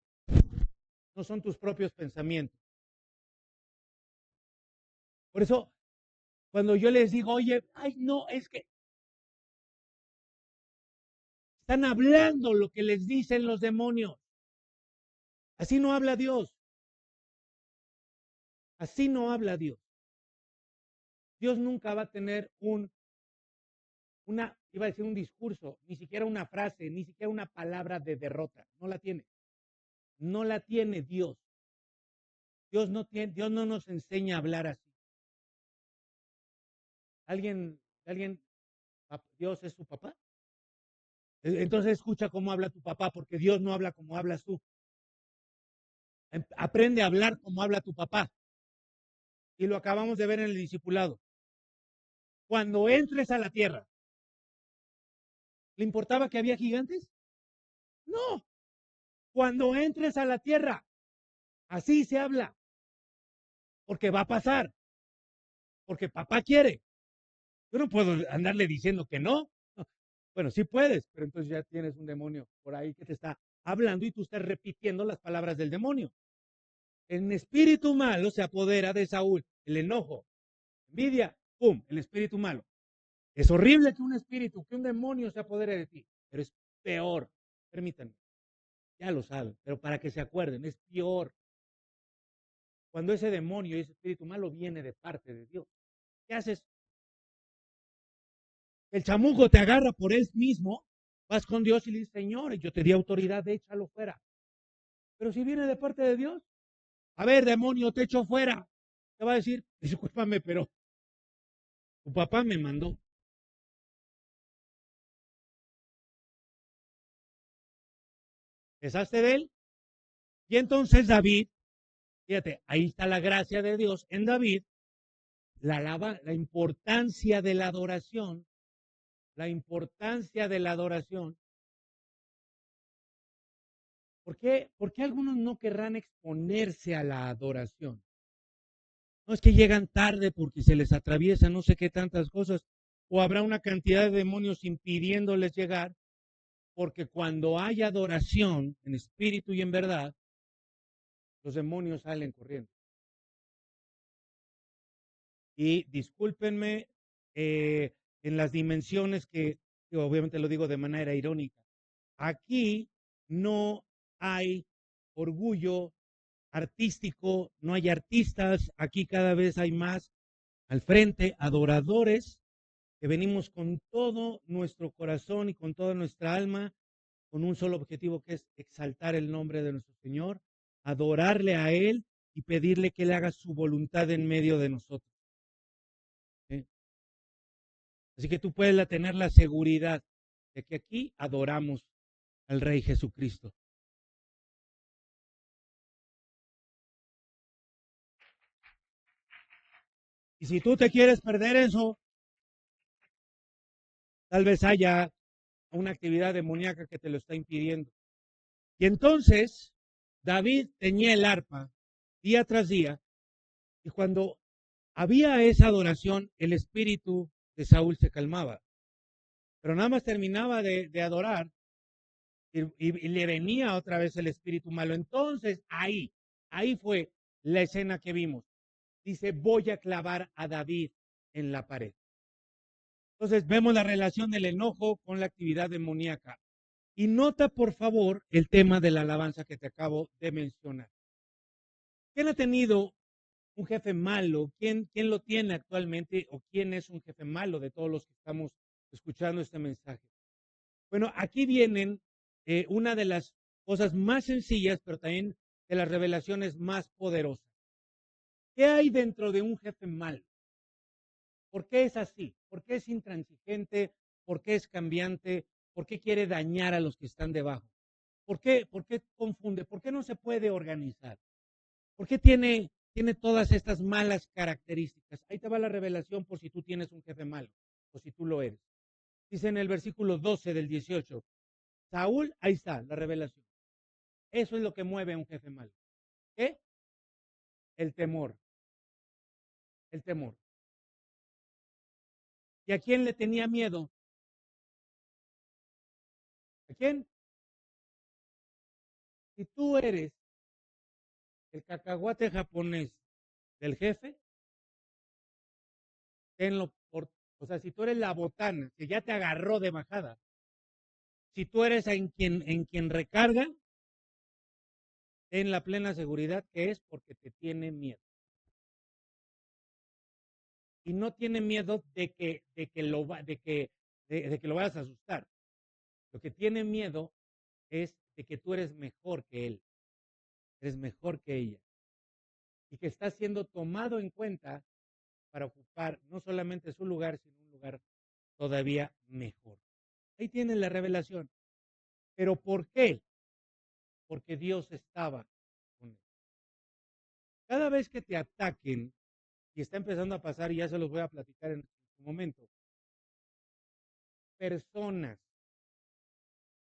no son tus propios pensamientos. Por eso, cuando yo les digo, oye, ay, no, es que están hablando lo que les dicen los demonios. Así no habla Dios. Así no habla Dios. Dios nunca va a tener iba a decir un discurso, ni siquiera una frase, ni siquiera una palabra de derrota. No la tiene. No la tiene Dios. Dios no nos enseña a hablar así. ¿Alguien, Dios es su papá? Entonces escucha cómo habla tu papá, porque Dios no habla como hablas tú. Aprende a hablar como habla tu papá. Y lo acabamos de ver en el discipulado. Cuando entres a la tierra, ¿le importaba que había gigantes? No. Cuando entres a la tierra, así se habla. Porque va a pasar. Porque papá quiere. Yo no puedo andarle diciendo que no. Bueno, sí puedes, pero entonces ya tienes un demonio por ahí que te está hablando y tú estás repitiendo las palabras del demonio. El espíritu malo se apodera de Saúl. El enojo, envidia, ¡pum! El espíritu malo. Es horrible que un espíritu, que un demonio se apodere de ti, pero es peor. Permítanme, ya lo saben, pero para que se acuerden, es peor cuando ese demonio y ese espíritu malo viene de parte de Dios. ¿Qué haces? El chamuco te agarra por él mismo, vas con Dios y le dices, Señor, yo te di autoridad, échalo fuera. Pero si viene de parte de Dios, a ver, demonio, te echo fuera. Te va a decir, discúlpame, pero tu papá me mandó. ¿Pesaste de él? Y entonces David, fíjate, ahí está la gracia de Dios en David, la importancia de la adoración, la importancia de la adoración. ¿Por qué algunos no querrán exponerse a la adoración? No es que llegan tarde porque se les atraviesa no sé qué tantas cosas, o habrá una cantidad de demonios impidiéndoles llegar, porque cuando hay adoración en espíritu y en verdad, los demonios salen corriendo. Y discúlpenme en las dimensiones que obviamente lo digo de manera irónica. Aquí no hay orgullo artístico, no hay artistas, aquí cada vez hay más al frente, adoradores que venimos con todo nuestro corazón y con toda nuestra alma, con un solo objetivo que es exaltar el nombre de nuestro Señor, adorarle a Él y pedirle que Él haga su voluntad en medio de nosotros. ¿Sí? Así que tú puedes tener la seguridad de que aquí adoramos al Rey Jesucristo. Y si tú te quieres perder eso, tal vez haya una actividad demoníaca que te lo está impidiendo. Y entonces, David tenía el arpa día tras día, y cuando había esa adoración, el espíritu de Saúl se calmaba. Pero nada más terminaba de adorar y le venía otra vez el espíritu malo. Entonces, ahí fue la escena que vimos. Dice, voy a clavar a David en la pared. Entonces, vemos la relación del enojo con la actividad demoníaca. Y nota, por favor, el tema de la alabanza que te acabo de mencionar. ¿Quién ha tenido un jefe malo? ¿Quién lo tiene actualmente o quién es un jefe malo de todos los que estamos escuchando este mensaje? Bueno, aquí vienen una de las cosas más sencillas, pero también de las revelaciones más poderosas. ¿Qué hay dentro de un jefe malo? ¿Por qué es así? ¿Por qué es intransigente? ¿Por qué es cambiante? ¿Por qué quiere dañar a los que están debajo? ¿Por qué confunde? ¿Por qué no se puede organizar? ¿Por qué tiene todas estas malas características? Ahí te va la revelación por si tú tienes un jefe malo o si tú lo eres. Dice en el versículo 12 del 18, Saúl, ahí está la revelación. Eso es lo que mueve a un jefe malo. ¿Qué? El temor. El temor. ¿Y a quién le tenía miedo? ¿A quién? Si tú eres El cacahuate japonés del jefe, tenlo por, o sea, si tú eres la botana, que ya te agarró de bajada, si tú eres en quien recarga, ten la plena seguridad que es porque te tiene miedo. Y no tiene miedo de que lo vayas a asustar. Lo que tiene miedo es de que tú eres mejor que él, eres mejor que ella, y que estás siendo tomado en cuenta para ocupar no solamente su lugar, sino un lugar todavía mejor. Ahí tienes la revelación. ¿Pero por qué? Porque Dios estaba con él. Cada vez que te ataquen, y está empezando a pasar, y ya se los voy a platicar en un momento, personas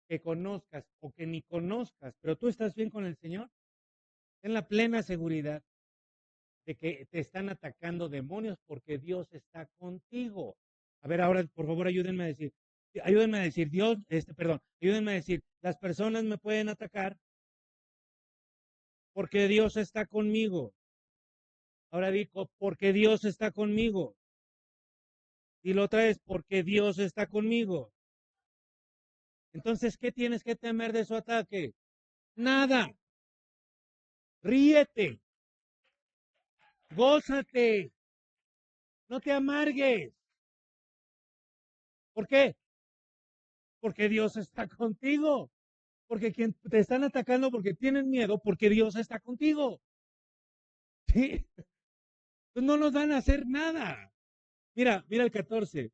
que conozcas o que ni conozcas, pero tú estás bien con el Señor, ten la plena seguridad de que te están atacando demonios porque Dios está contigo. A ver, ahora, por favor, ayúdenme a decir, Dios, perdón, ayúdenme a decir, las personas me pueden atacar porque Dios está conmigo. Ahora digo, porque Dios está conmigo. Y lo otra es, porque Dios está conmigo. Entonces, ¿qué tienes que temer de su ataque? Nada. Ríete, gózate, no te amargues. ¿Por qué? Porque Dios está contigo. Porque quien te están atacando porque tienen miedo, porque Dios está contigo. ¿Sí? Pues no nos van a hacer nada. Mira el 14.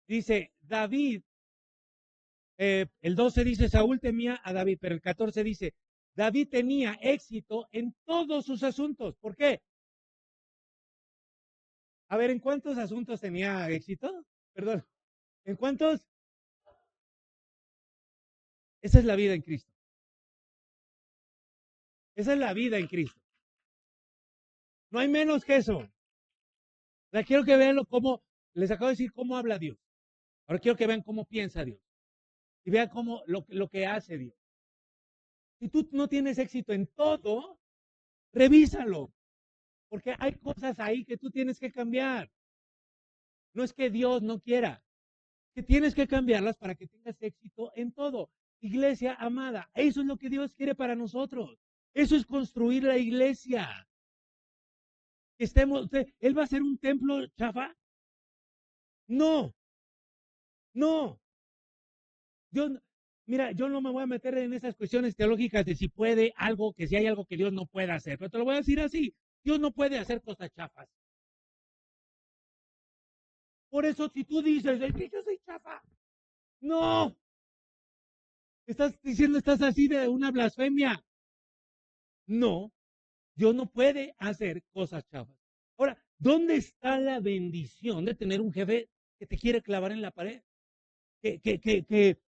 Dice David, el 12 dice Saúl temía a David, pero el 14 dice David tenía éxito en todos sus asuntos. ¿Por qué? A ver, ¿en cuántos asuntos tenía éxito? Perdón, ¿en cuántos? Esa es la vida en Cristo. Esa es la vida en Cristo. No hay menos que eso. La quiero que vean cómo, les acabo de decir cómo habla Dios. Ahora quiero que vean cómo piensa Dios. Y vean cómo lo que hace Dios. Si tú no tienes éxito en todo, revísalo. Porque hay cosas ahí que tú tienes que cambiar. No es que Dios no quiera, que tienes que cambiarlas para que tengas éxito en todo. Iglesia amada, eso es lo que Dios quiere para nosotros. Eso es construir la iglesia. ¿Él va a ser un templo chafa? No, no. Dios, mira, yo no me voy a meter en esas cuestiones teológicas de si puede algo, que si hay algo que Dios no pueda hacer, pero te lo voy a decir así, Dios no puede hacer cosas chafas. Por eso si tú dices, es que yo soy chafa, no, estás así de una blasfemia. No, Dios no puede hacer cosas chafas. Ahora, ¿dónde está la bendición de tener un jefe que te quiere clavar en la pared? Que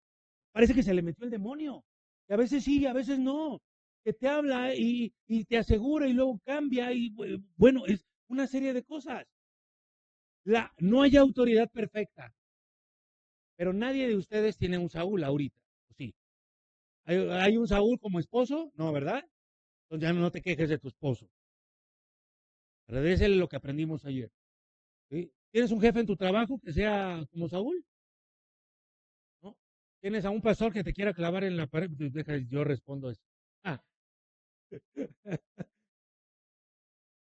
parece que se le metió el demonio. Que a veces sí, a veces no. Que te habla y te asegura y luego cambia. Y bueno, es una serie de cosas. No hay autoridad perfecta. Pero nadie de ustedes tiene un Saúl ahorita. Sí. ¿Hay un Saúl como esposo? No, ¿verdad? Entonces ya no te quejes de tu esposo. Agradecele lo que aprendimos ayer. ¿Sí? ¿Tienes un jefe en tu trabajo que sea como Saúl? ¿No? ¿Tienes a un pastor que te quiera clavar en la pared? Pues deja, yo respondo eso. Ah,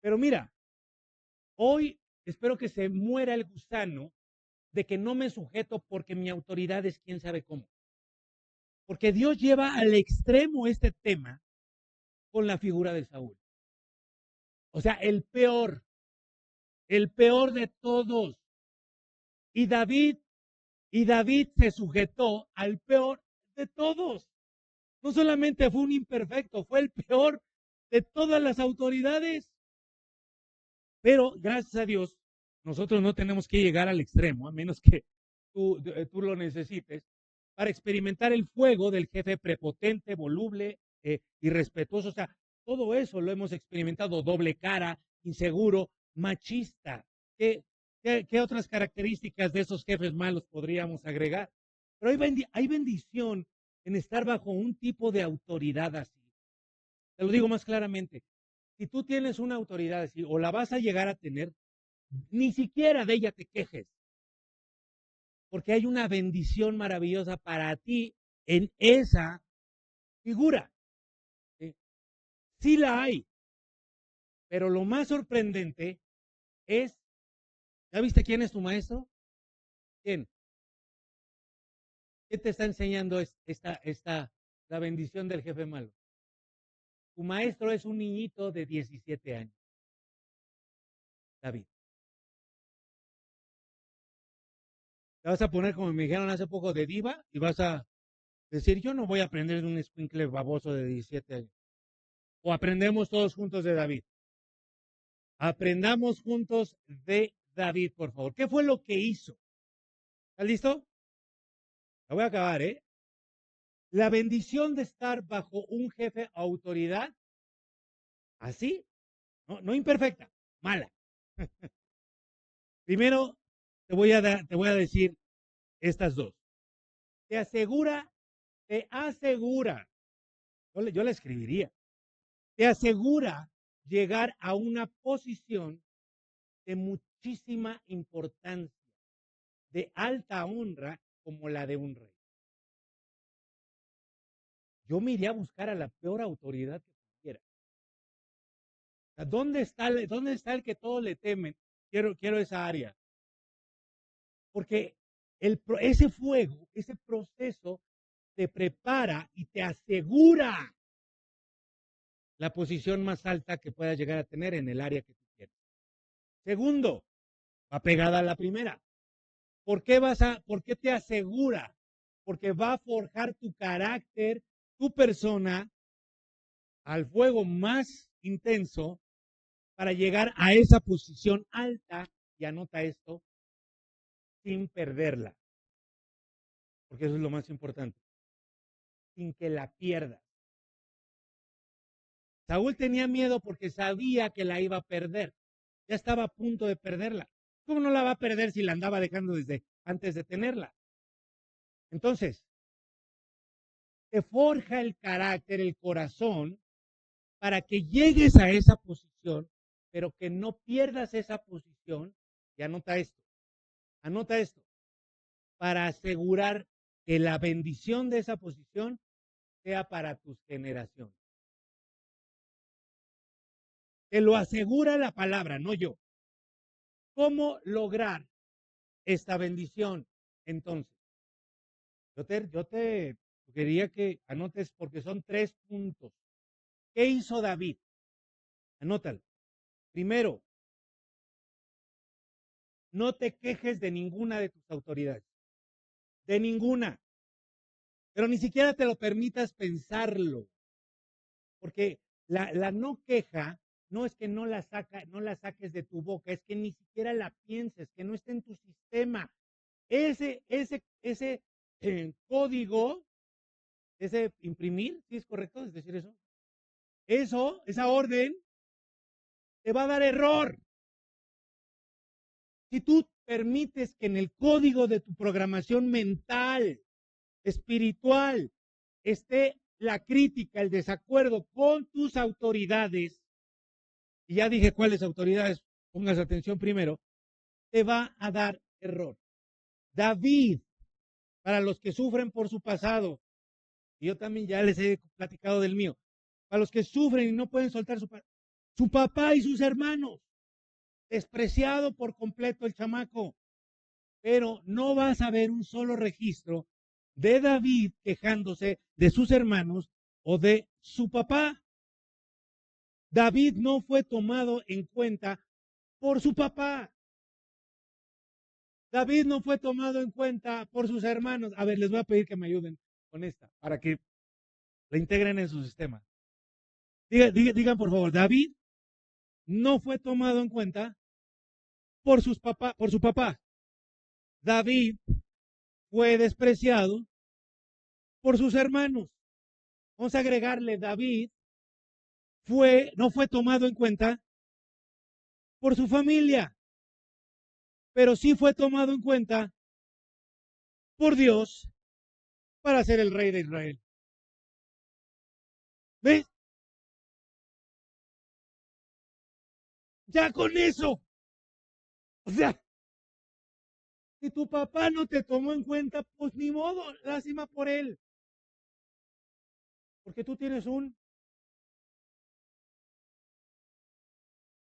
pero mira, hoy espero que se muera el gusano de que no me sujeto porque mi autoridad es quién sabe cómo. Porque Dios lleva al extremo este tema con la figura de Saúl. O sea, el peor de todos. Y David, y David se sujetó al peor de todos. No solamente fue un imperfecto, fue el peor de todas las autoridades. Pero gracias a Dios, nosotros no tenemos que llegar al extremo, a menos que tú lo necesites, para experimentar el fuego del jefe prepotente, voluble, irrespetuoso. O sea, todo eso lo hemos experimentado, doble cara, inseguro, machista. ¿Qué otras características de esos jefes malos podríamos agregar? Pero hay bendición en estar bajo un tipo de autoridad así. Te lo digo más claramente. Si tú tienes una autoridad o la vas a llegar a tener, ni siquiera de ella te quejes, porque hay una bendición maravillosa para ti en esa figura. ¿Sí? Sí la hay, pero lo más sorprendente es, ¿ya viste quién es tu maestro? ¿Quién? ¿Qué te está enseñando la bendición del jefe malo? Tu maestro es un niñito de 17 años, David. Te vas a poner, como me dijeron hace poco, de diva y vas a decir, yo no voy a aprender de un escuincle baboso de 17 años. O aprendemos todos juntos de David. Aprendamos juntos de David, por favor. ¿Qué fue lo que hizo? ¿Estás listo? La voy a acabar, ¿eh? La bendición de estar bajo un jefe autoridad, así, no imperfecta, mala. Primero, te voy a decir estas dos. Te asegura, yo le escribiría, te asegura llegar a una posición de muchísima importancia, de alta honra como la de un rey. Yo me iría a buscar a la peor autoridad que pudiera. O sea, ¿dónde está el que todos le temen? Quiero esa área. Porque ese fuego, ese proceso te prepara y te asegura la posición más alta que puedas llegar a tener en el área que tú quieres. Segundo, va pegada a la primera. ¿Por qué te asegura? Porque va a forjar tu carácter, tu persona, al fuego más intenso para llegar a esa posición alta, y anota esto, sin perderla, porque eso es lo más importante, sin que la pierdas. Saúl tenía miedo porque sabía que la iba a perder, ya estaba a punto de perderla. ¿Cómo no la va a perder si la andaba dejando desde antes de tenerla? Entonces, te forja el carácter, el corazón, para que llegues a esa posición, pero que no pierdas esa posición. Y anota esto, para asegurar que la bendición de esa posición sea para tus generaciones. Te lo asegura la palabra, no yo. ¿Cómo lograr esta bendición? Entonces, yo te quería que anotes porque son 3 puntos. ¿Qué hizo David? Anótalo. Primero, no te quejes de ninguna de tus autoridades. De ninguna. Pero ni siquiera te lo permitas pensarlo. Porque la no queja no es que no la saques de tu boca, es que ni siquiera la pienses, que no esté en tu sistema. Ese código, ese imprimir, ¿sí es correcto? Es decir, esa orden, te va a dar error. Si tú permites que en el código de tu programación mental, espiritual, esté la crítica, el desacuerdo con tus autoridades, y ya dije cuáles autoridades, pongas atención primero, te va a dar error. David, para los que sufren por su pasado, y yo también ya les he platicado del mío, para los que sufren y no pueden soltar su papá y sus hermanos, despreciado por completo el chamaco, pero no vas a ver un solo registro de David quejándose de sus hermanos o de su papá. David no fue tomado en cuenta por su papá. David no fue tomado en cuenta por sus hermanos. A ver, les voy a pedir que me ayuden con esta, para que la integren en su sistema. Digan por favor, David no fue tomado en cuenta por su papá. David fue despreciado por sus hermanos. Vamos a agregarle, David no fue tomado en cuenta por su familia, pero sí fue tomado en cuenta por Dios para ser el rey de Israel. ¿Ves? Ya con eso. O sea, si tu papá no te tomó en cuenta, pues ni modo, lástima por él. Porque tú tienes un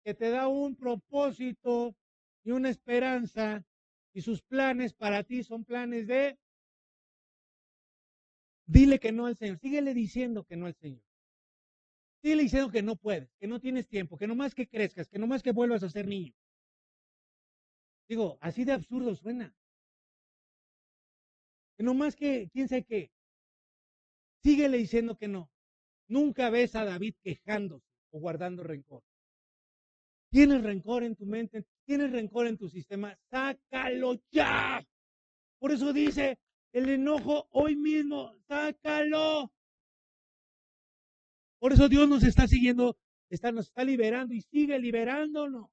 que te da un propósito y una esperanza y sus planes para ti son planes de dile que no al Señor, síguele diciendo que no al Señor. Síguele diciendo que no puedes, que no tienes tiempo, que nomás que crezcas, que nomás que vuelvas a ser niño. Digo, así de absurdo suena. Que nomás que, quién sabe qué, síguele diciendo que no. Nunca ves a David quejándose o guardando rencor. Tienes rencor en tu mente, tienes rencor en tu sistema, sácalo ya. Por eso dice el enojo hoy mismo, sácalo. Por eso Dios nos está siguiendo, nos está liberando y sigue liberándonos.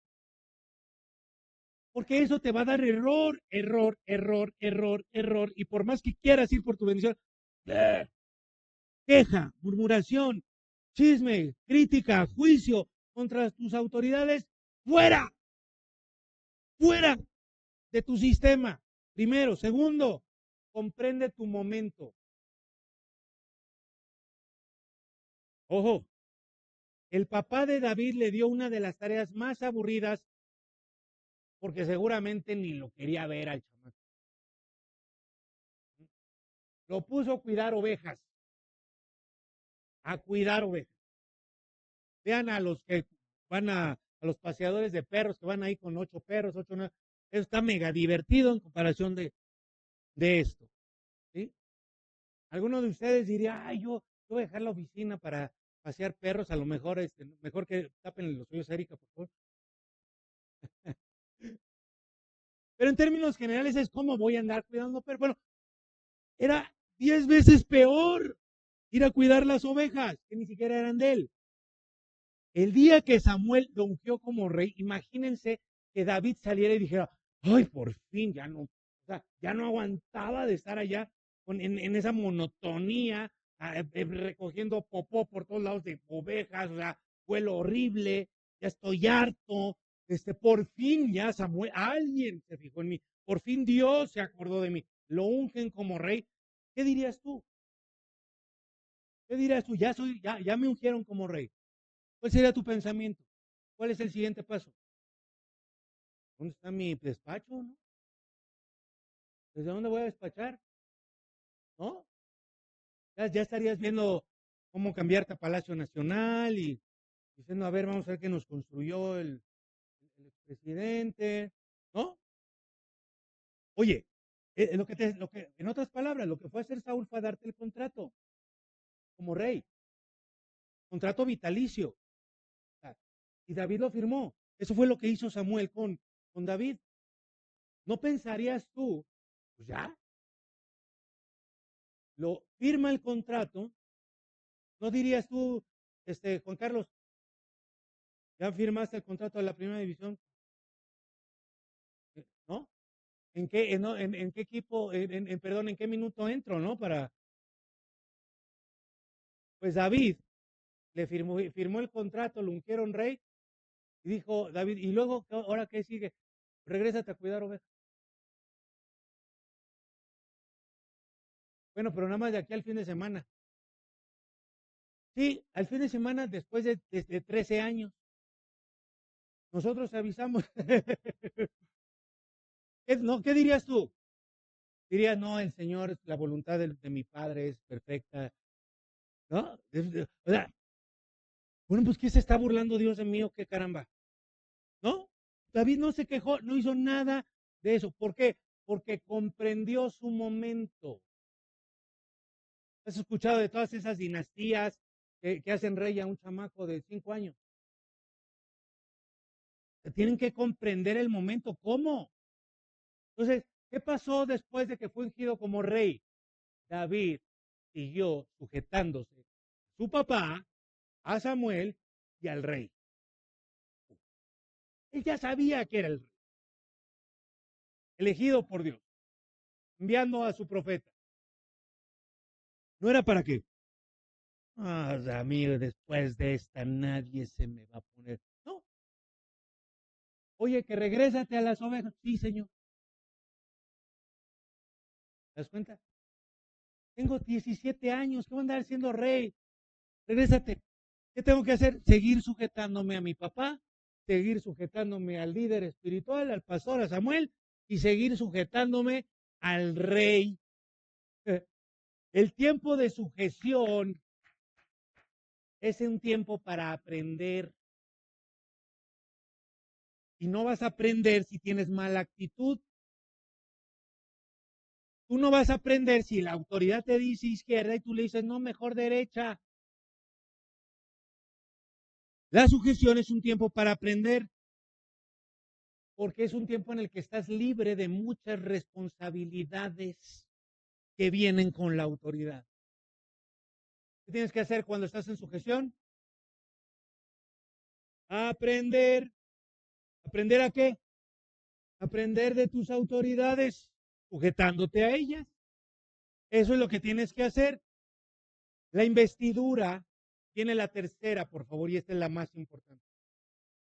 Porque eso te va a dar error, error, error, error, error. Y por más que quieras ir por tu bendición, queja, murmuración, chisme, crítica, juicio contra tus autoridades, fuera, fuera de tu sistema. Primero. Segundo, comprende tu momento. Ojo, el papá de David le dio una de las tareas más aburridas porque seguramente ni lo quería ver al chamaco. Lo puso a cuidar ovejas, a cuidar ovejas. Vean a los que van a los paseadores de perros que van ahí con 8 perros, 8 eso está mega divertido en comparación de esto. ¿Sí? Algunos de ustedes diría, ay, yo voy a dejar la oficina para pasear perros, a lo mejor, mejor que tapen los suyos, Erika, por favor. Pero en términos generales es como voy a andar cuidando perros. Bueno, era 10 veces peor ir a cuidar las ovejas, que ni siquiera eran de él. El día que Samuel lo ungió como rey, imagínense que David saliera y dijera, ay, por fin, ya no, o sea, ya no aguantaba de estar allá en esa monotonía, recogiendo popó por todos lados de ovejas, o sea, huelo horrible, ya estoy harto, por fin ya Samuel, alguien se fijó en mí, por fin Dios se acordó de mí, lo ungen como rey. ¿Qué dirías tú? ¿Qué dirías tú? Ya me ungieron como rey. ¿Cuál sería tu pensamiento? ¿Cuál es el siguiente paso? ¿Dónde está mi despacho? ¿No? ¿Desde dónde voy a despachar? ¿No? Ya estarías viendo cómo cambiarte a Palacio Nacional y diciendo, a ver, vamos a ver qué nos construyó el expresidente, ¿no? Oye, en otras palabras, lo que fue a hacer Saúl fue a darte el contrato como rey, contrato vitalicio. Y David lo firmó. Eso fue lo que hizo Samuel con David. ¿No pensarías tú, pues ya, lo firma el contrato? ¿No dirías tú, Juan Carlos, ya firmaste el contrato de la primera división? ¿No? ¿En qué equipo, perdón, en qué minuto entro, ¿no? Pues David firmó el contrato, lo ungieron rey, y dijo David, y luego, ¿ahora qué sigue? Regrésate a cuidar ovejas. Bueno, pero nada más de aquí al fin de semana. Sí, al fin de semana después de 13 años. Nosotros avisamos. ¿Qué dirías tú? Dirías, no, el Señor, la voluntad de mi Padre es perfecta, ¿no? O sea, bueno, pues ¿qué se está burlando Dios de mí o qué caramba? ¿No? David no se quejó, no hizo nada de eso. ¿Por qué? Porque comprendió su momento. ¿Has escuchado de todas esas dinastías que hacen rey a un chamaco de 5 años? Tienen que comprender el momento. ¿Cómo? Entonces, ¿qué pasó después de que fue ungido como rey? David siguió sujetándose a su papá, a Samuel y al rey. Él ya sabía que era el rey, elegido por Dios, enviando a su profeta. No era para qué. Ah, amigo, después de esta nadie se me va a poner. No, Oye, que regrésate a las ovejas. Sí, señor. ¿Te das cuenta? Tengo 17 años, ¿qué voy a andar siendo rey? Regrésate. ¿Qué tengo que hacer? Seguir sujetándome a mi papá, seguir sujetándome al líder espiritual, al pastor, a Samuel, y seguir sujetándome al rey. El tiempo de sujeción es un tiempo para aprender. Y no vas a aprender si tienes mala actitud. Tú no vas a aprender si la autoridad te dice izquierda y tú le dices, no, mejor derecha. La sujeción es un tiempo para aprender, porque es un tiempo en el que estás libre de muchas responsabilidades que vienen con la autoridad. ¿Qué tienes que hacer cuando estás en sujeción? Aprender. ¿Aprender a qué? Aprender de tus autoridades, sujetándote a ellas. Eso es lo que tienes que hacer. La investidura tiene la tercera, por favor, y esta es la más importante.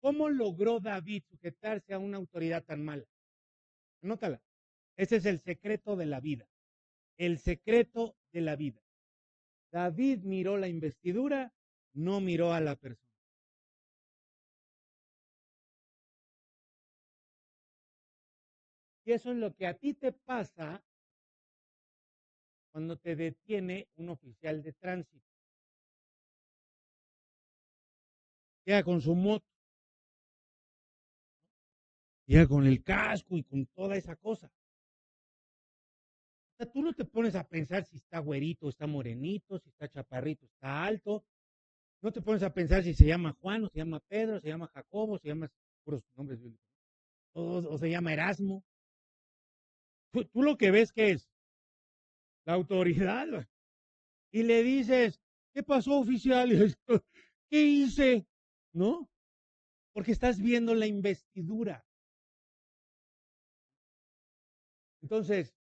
¿Cómo logró David sujetarse a una autoridad tan mala? Anótala. Ese es el secreto de la vida. El secreto de la vida. David miró la investidura, no miró a la persona. Y eso es lo que a ti te pasa cuando te detiene un oficial de tránsito. Llega con su moto, llega con el casco y con toda esa cosa. O sea, tú no te pones a pensar si está güerito, está morenito, si está chaparrito, está alto. No te pones a pensar si se llama Juan, o se llama Pedro, se llama Jacobo, se llama puros nombres bíblicos, o se llama Erasmo. Tú lo que ves que es la autoridad. Y le dices, ¿qué pasó, oficial? ¿Qué hice? ¿No? Porque estás viendo la investidura. Entonces,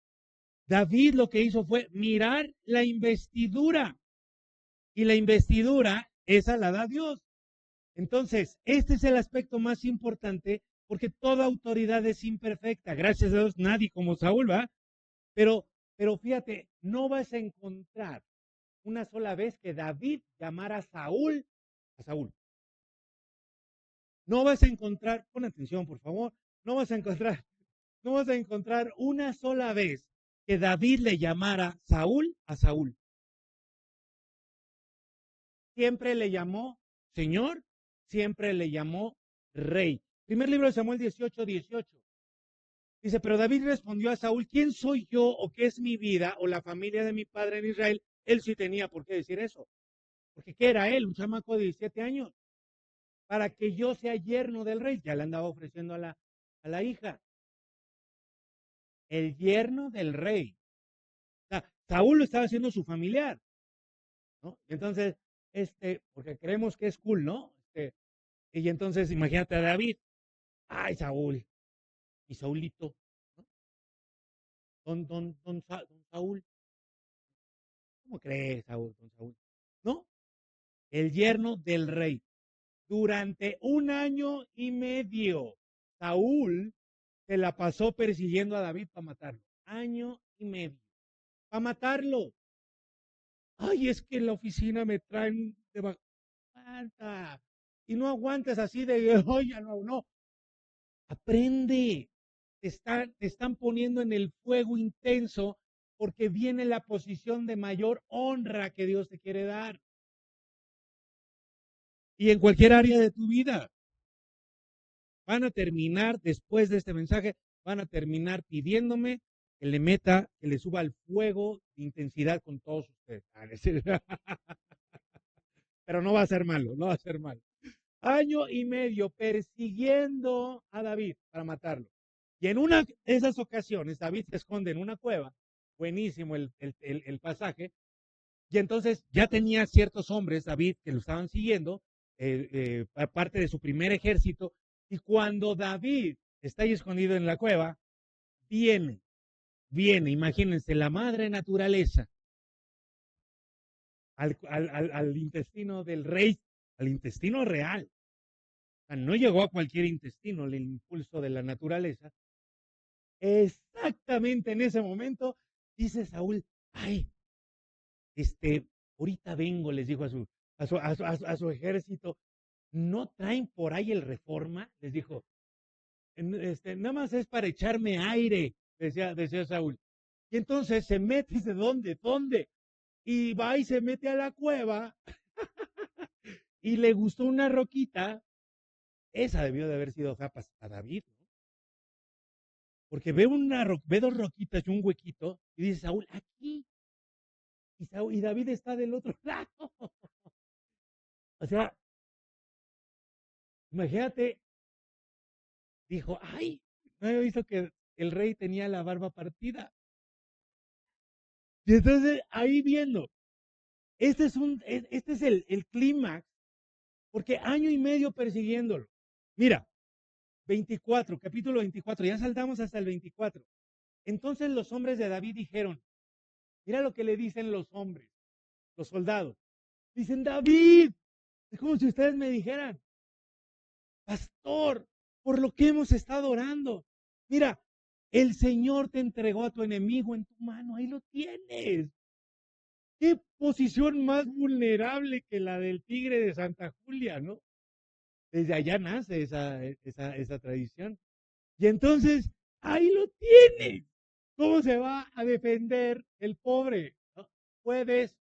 David lo que hizo fue mirar la investidura. Y la investidura, esa la da Dios. Entonces, este es el aspecto más importante porque toda autoridad es imperfecta. Gracias a Dios, nadie como Saúl, ¿va? Pero, pero fíjate, no vas a encontrar una sola vez que David llamara a Saúl. No vas a encontrar, pon atención por favor, no vas a encontrar, no vas a encontrar una sola vez que David le llamara Saúl a Saúl. Siempre le llamó Señor, siempre le llamó Rey. Primer libro de Samuel 18:18. Dice, pero David respondió a Saúl, ¿quién soy yo o qué es mi vida o la familia de mi padre en Israel? Él sí tenía por qué decir eso. Porque ¿qué era él? Un chamaco de 17 años. Para que yo sea yerno del rey. Ya le andaba ofreciendo a la hija. El yerno del rey. O sea, Saúl lo estaba haciendo su familiar, ¿no? Y entonces, porque creemos que es cool, ¿no? Y entonces, imagínate a David. Ay, Saúl. Y Saulito. ¿No? Don Saúl. ¿Cómo crees, Saúl? Don Saúl. ¿No? El yerno del rey. Durante 1 año y medio, Saúl se la pasó persiguiendo a David para matarlo. 1 año y medio. Para matarlo. Ay, es que en la oficina me traen de aguanta. Y no aguantes así de, oye, no, no. Aprende. Te están poniendo en el fuego intenso porque viene la posición de mayor honra que Dios te quiere dar. Y en cualquier área de tu vida. Van a terminar, después de este mensaje, van a terminar pidiéndome que le meta, que le suba el fuego de intensidad con todos ustedes. Pero no va a ser malo, no va a ser malo. 1 año y medio persiguiendo a David para matarlo. Y en una de esas ocasiones, David se esconde en una cueva. Buenísimo el pasaje. Y entonces ya tenía ciertos hombres, David, que lo estaban siguiendo, parte de su primer ejército. Y cuando David está ahí escondido en la cueva, viene, imagínense, la madre naturaleza al intestino del rey, al intestino real. O sea, no llegó a cualquier intestino el impulso de la naturaleza. Exactamente en ese momento dice Saúl, ay, ahorita vengo, les dijo a su ejército, ¿no traen por ahí el Reforma? Les dijo, nada más es para echarme aire, decía Saúl. Y entonces se mete, dice, ¿dónde? Y va y se mete a la cueva y le gustó una roquita. Esa debió de haber sido fea para David, ¿no? Porque ve dos roquitas y un huequito y dice Saúl, aquí. Y David está del otro lado. O sea, imagínate, dijo, ay, no había visto que el rey tenía la barba partida. Y entonces ahí viendo, este es el clímax, porque año y medio persiguiéndolo. Mira, 24, capítulo 24, ya saltamos hasta el 24. Entonces los hombres de David dijeron, mira lo que le dicen los hombres, los soldados. Dicen, David, es como si ustedes me dijeran, pastor, por lo que hemos estado orando. Mira, el Señor te entregó a tu enemigo en tu mano, ahí lo tienes. Qué posición más vulnerable que la del tigre de Santa Julia, ¿no? Desde allá nace esa tradición. Y entonces, ahí lo tienes. ¿Cómo se va a defender el pobre? ¿No? Puedes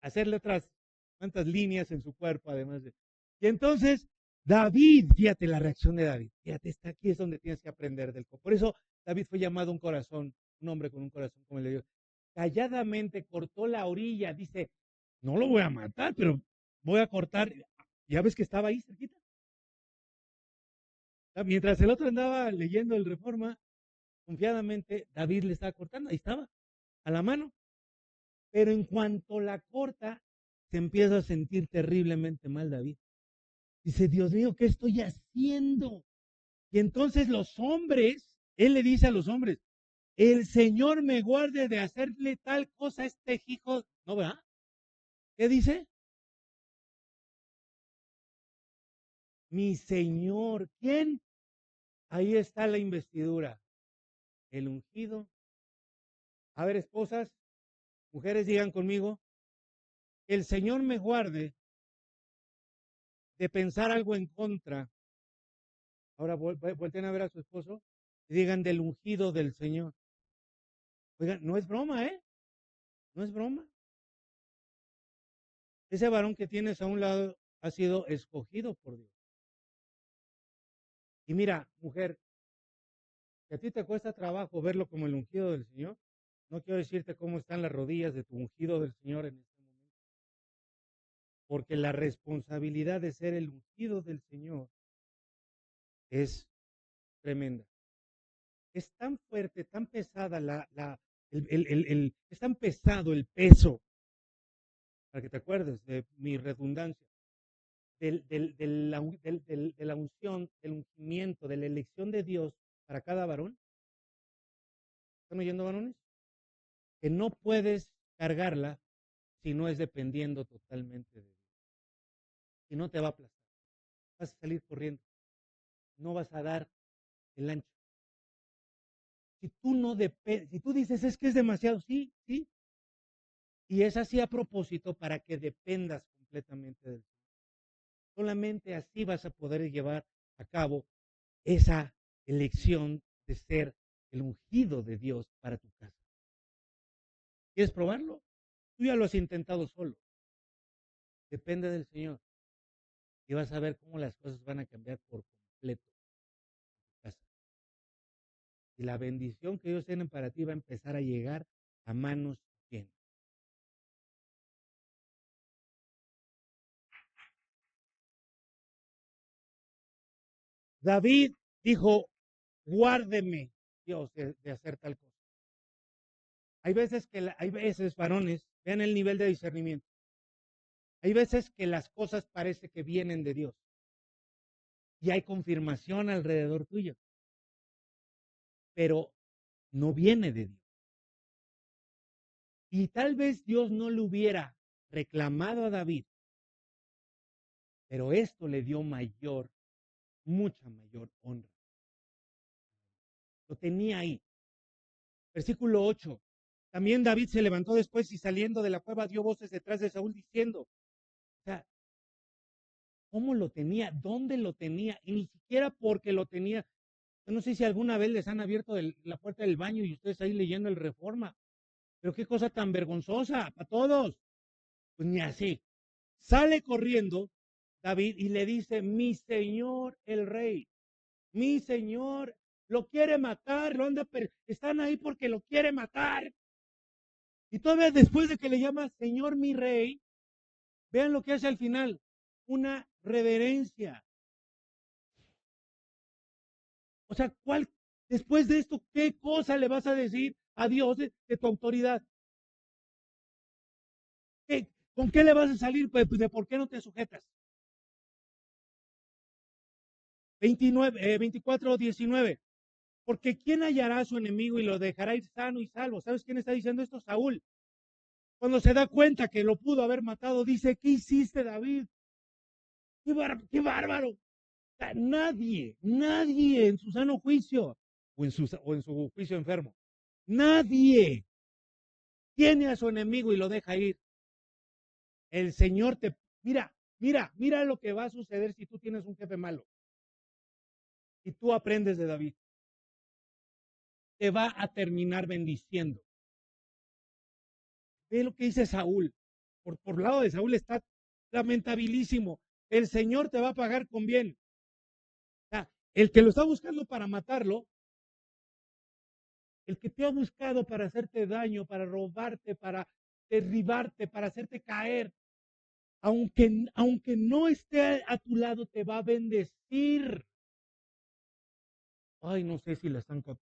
hacerle otras cuantas líneas en su cuerpo, además de. Y entonces, David, fíjate la reacción de David. Fíjate, está aquí es donde tienes que aprender del corazón. Por eso David fue llamado un corazón, un hombre con un corazón como el de Dios. Calladamente cortó la orilla, dice, no lo voy a matar, pero voy a cortar. Ya ves que estaba ahí cerquita. Mientras el otro andaba leyendo el Reforma, confiadamente, David le estaba cortando, ahí estaba, a la mano. Pero en cuanto la corta, se empieza a sentir terriblemente mal David. Dice, Dios mío, ¿qué estoy haciendo? Y entonces los hombres, él le dice a los hombres, el Señor me guarde de hacerle tal cosa a este hijo. ¿No, verdad? ¿Qué dice? Mi Señor. ¿Quién? Ahí está la investidura. El ungido. A ver, esposas, mujeres, digan conmigo, el Señor me guarde de pensar algo en contra. Ahora vuelten a ver a su esposo y digan del ungido del Señor. Oigan, no es broma, ¿eh? No es broma. Ese varón que tienes a un lado ha sido escogido por Dios. Y mira, mujer, si a ti te cuesta trabajo verlo como el ungido del Señor, no quiero decirte cómo están las rodillas de tu ungido del Señor en este momento. Porque la responsabilidad de ser el ungido del Señor es tremenda. Es tan fuerte, tan pesada es tan pesado el peso, para que te acuerdes de mi redundancia, de la unción, del ungimiento, de la elección de Dios para cada varón. ¿Están oyendo, varones? Que no puedes cargarla si no es dependiendo totalmente de Dios. Si no te va a aplastar, vas a salir corriendo, no vas a dar el ancho. Si tú no dependes, si tú dices es que es demasiado, sí, sí, y es así a propósito para que dependas completamente del Señor. Solamente así vas a poder llevar a cabo esa elección de ser el ungido de Dios para tu casa. ¿Quieres probarlo? Tú ya lo has intentado solo. Depende del Señor. Y vas a ver cómo las cosas van a cambiar por completo en tu casa. Y la bendición que Dios tiene para ti va a empezar a llegar a manos llenas. David dijo, guárdeme, Dios, de hacer tal cosa. Hay veces, varones, vean el nivel de discernimiento. Hay veces que las cosas parece que vienen de Dios y hay confirmación alrededor tuyo, pero no viene de Dios. Y tal vez Dios no le hubiera reclamado a David Pero esto le dio mayor, mucha mayor honra. Lo tenía ahí. Versículo 8. También David se levantó después y saliendo de la cueva dio voces detrás de Saúl diciendo, o sea, ¿cómo lo tenía? ¿Dónde lo tenía? Y ni siquiera porque lo tenía. Yo no sé si alguna vez les han abierto la puerta del baño y ustedes ahí leyendo el Reforma. Pero qué cosa tan vergonzosa para todos. Pues ni así. Sale corriendo David y le dice, mi señor el rey, mi señor lo quiere matar, están ahí porque lo quiere matar. Y todavía después de que le llama señor mi rey, vean lo que hace al final, una reverencia. O sea, después de esto, qué cosa le vas a decir a Dios de tu autoridad? ¿Con qué le vas a salir? Pues de por qué no te sujetas. 24, 19. Porque ¿quién hallará a su enemigo y lo dejará ir sano y salvo? ¿Sabes quién está diciendo esto? Saúl. Cuando se da cuenta que lo pudo haber matado, dice, ¿qué hiciste, David? ¡Qué bárbaro! O sea, nadie en su sano juicio o en su juicio enfermo, nadie tiene a su enemigo y lo deja ir. El Señor mira lo que va a suceder si tú tienes un jefe malo y tú aprendes de David. Te va a terminar bendiciendo. Ve lo que dice Saúl. Por lado de Saúl está lamentabilísimo. El Señor te va a pagar con bien. O sea, el que lo está buscando para matarlo, el que te ha buscado para hacerte daño, para robarte, para derribarte, para hacerte caer, aunque no esté a tu lado, te va a bendecir. Ay, no sé si la están captando.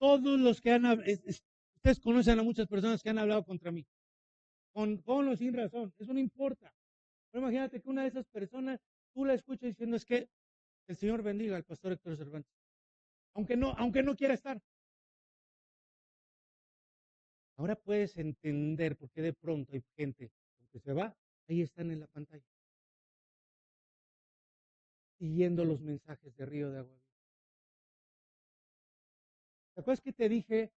Todos los que ustedes conocen a muchas personas que han hablado contra mí, con o sin razón, eso no importa. Pero imagínate que una de esas personas, tú la escuchas diciendo es que el Señor bendiga al pastor Héctor Cervantes, aunque no quiera estar. Ahora puedes entender por qué de pronto hay gente que se va, ahí están en la pantalla, siguiendo los mensajes de Río de Agua. ¿Te acuerdas que te dije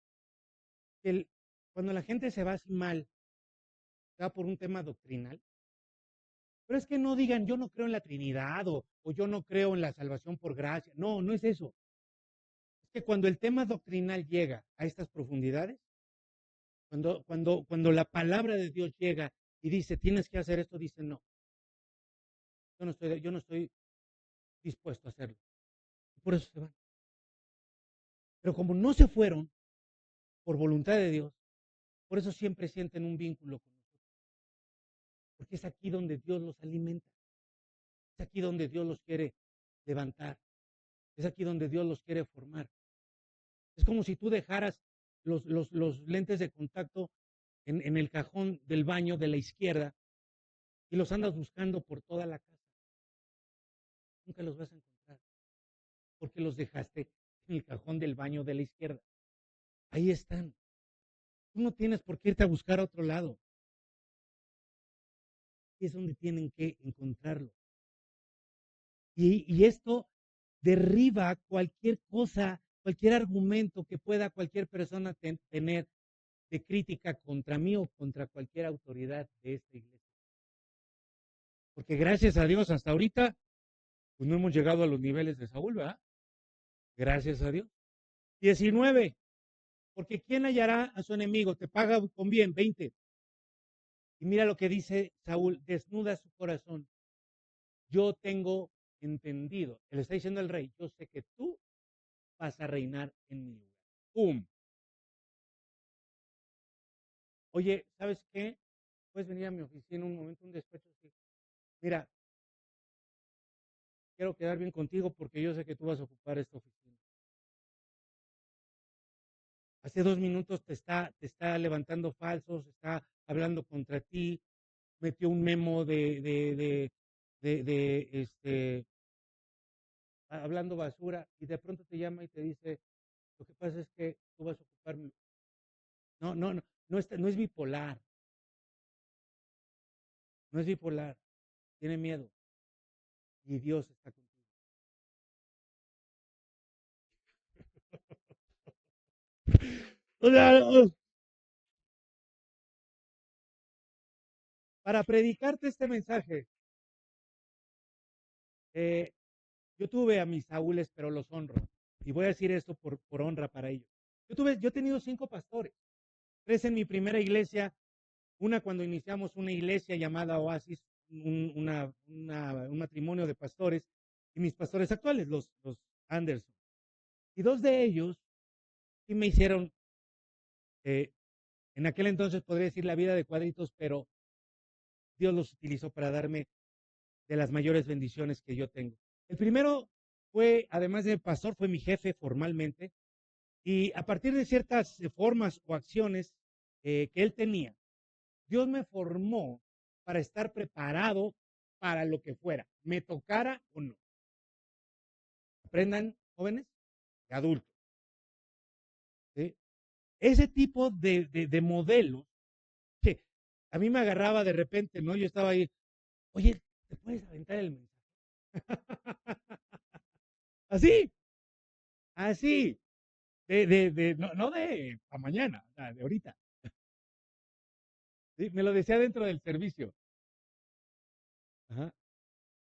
que cuando la gente se va así mal, se va por un tema doctrinal? Pero es que no digan yo no creo en la Trinidad o yo no creo en la salvación por gracia. No, no es eso. Es que cuando el tema doctrinal llega a estas profundidades, cuando la palabra de Dios llega y dice tienes que hacer esto, dice no, yo no estoy dispuesto a hacerlo. Por eso se van. Pero como no se fueron por voluntad de Dios, por eso siempre sienten un vínculo con nosotros. Porque es aquí donde Dios los alimenta. Es aquí donde Dios los quiere levantar. Es aquí donde Dios los quiere formar. Es como si tú dejaras los lentes de contacto en el cajón del baño de la izquierda y los andas buscando por toda la casa. Nunca los vas a encontrar porque los dejaste en el cajón del baño de la izquierda. Ahí están. Tú no tienes por qué irte a buscar a otro lado. Es donde tienen que encontrarlo. Y esto derriba cualquier cosa, cualquier argumento que pueda cualquier persona tener de crítica contra mí o contra cualquier autoridad de esta iglesia. Porque gracias a Dios hasta ahorita, pues no hemos llegado a los niveles de Saúl, ¿verdad? Gracias a Dios. 19. Porque ¿quién hallará a su enemigo? Te paga con bien. 20. Y mira lo que dice Saúl, desnuda su corazón. Yo tengo entendido, le está diciendo el rey, yo sé que tú vas a reinar en mi lugar. ¡Pum! Oye, ¿sabes qué? Puedes venir a mi oficina un momento, un despacho así. Mira, quiero quedar bien contigo porque yo sé que tú vas a ocupar esta oficina. Hace 2 minutos te está levantando falsos, está hablando contra ti, metió un memo hablando basura y de pronto te llama y te dice, lo que pasa es que tú vas a ocupar. No, no, no, no es bipolar. no es bipolar, tiene miedo y Dios está contigo. O sea, para predicarte este mensaje, eh, yo tuve a mis Saúles, pero los honro. Y voy a decir esto por honra para ellos. Yo he tenido 5 pastores, 3 en mi primera iglesia, una cuando iniciamos una iglesia llamada Oasis, un matrimonio de pastores, y mis pastores actuales, los Anderson. Y 2 de ellos sí me hicieron, eh, en aquel entonces podría decir la vida de cuadritos, pero Dios los utilizó para darme de las mayores bendiciones que yo tengo. El primero fue, además de pastor, fue mi jefe formalmente, y a partir de ciertas formas o acciones que él tenía, Dios me formó para estar preparado para lo que fuera, me tocara o no. Aprendan, jóvenes, de adultos. ¿Sí? Ese tipo de modelos que a mí me agarraba de repente, ¿no? Yo estaba ahí, oye, ¿te puedes aventar el mensaje? Así, así, no de a mañana, de ahorita. ¿Sí? Me lo decía dentro del servicio. Ajá.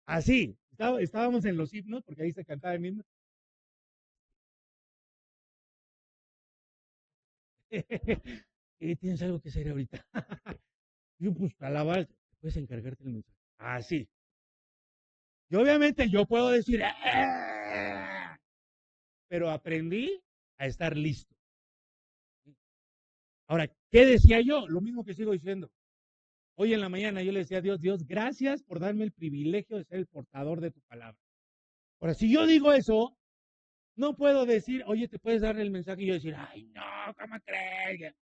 Así, estábamos en los himnos, porque ahí se cantaba el himno. ¿Tienes algo que hacer ahorita? Yo, pues, alabar, puedes encargarte el mensaje. Así. Y obviamente yo puedo decir, ¡ah! Pero aprendí a estar listo. Ahora, ¿qué decía yo? Lo mismo que sigo diciendo. Hoy en la mañana yo le decía a Dios, Dios, gracias por darme el privilegio de ser el portador de tu palabra. Ahora, si yo digo eso, no puedo decir, oye, te puedes dar el mensaje y yo decir, ay, no, ¿cómo crees?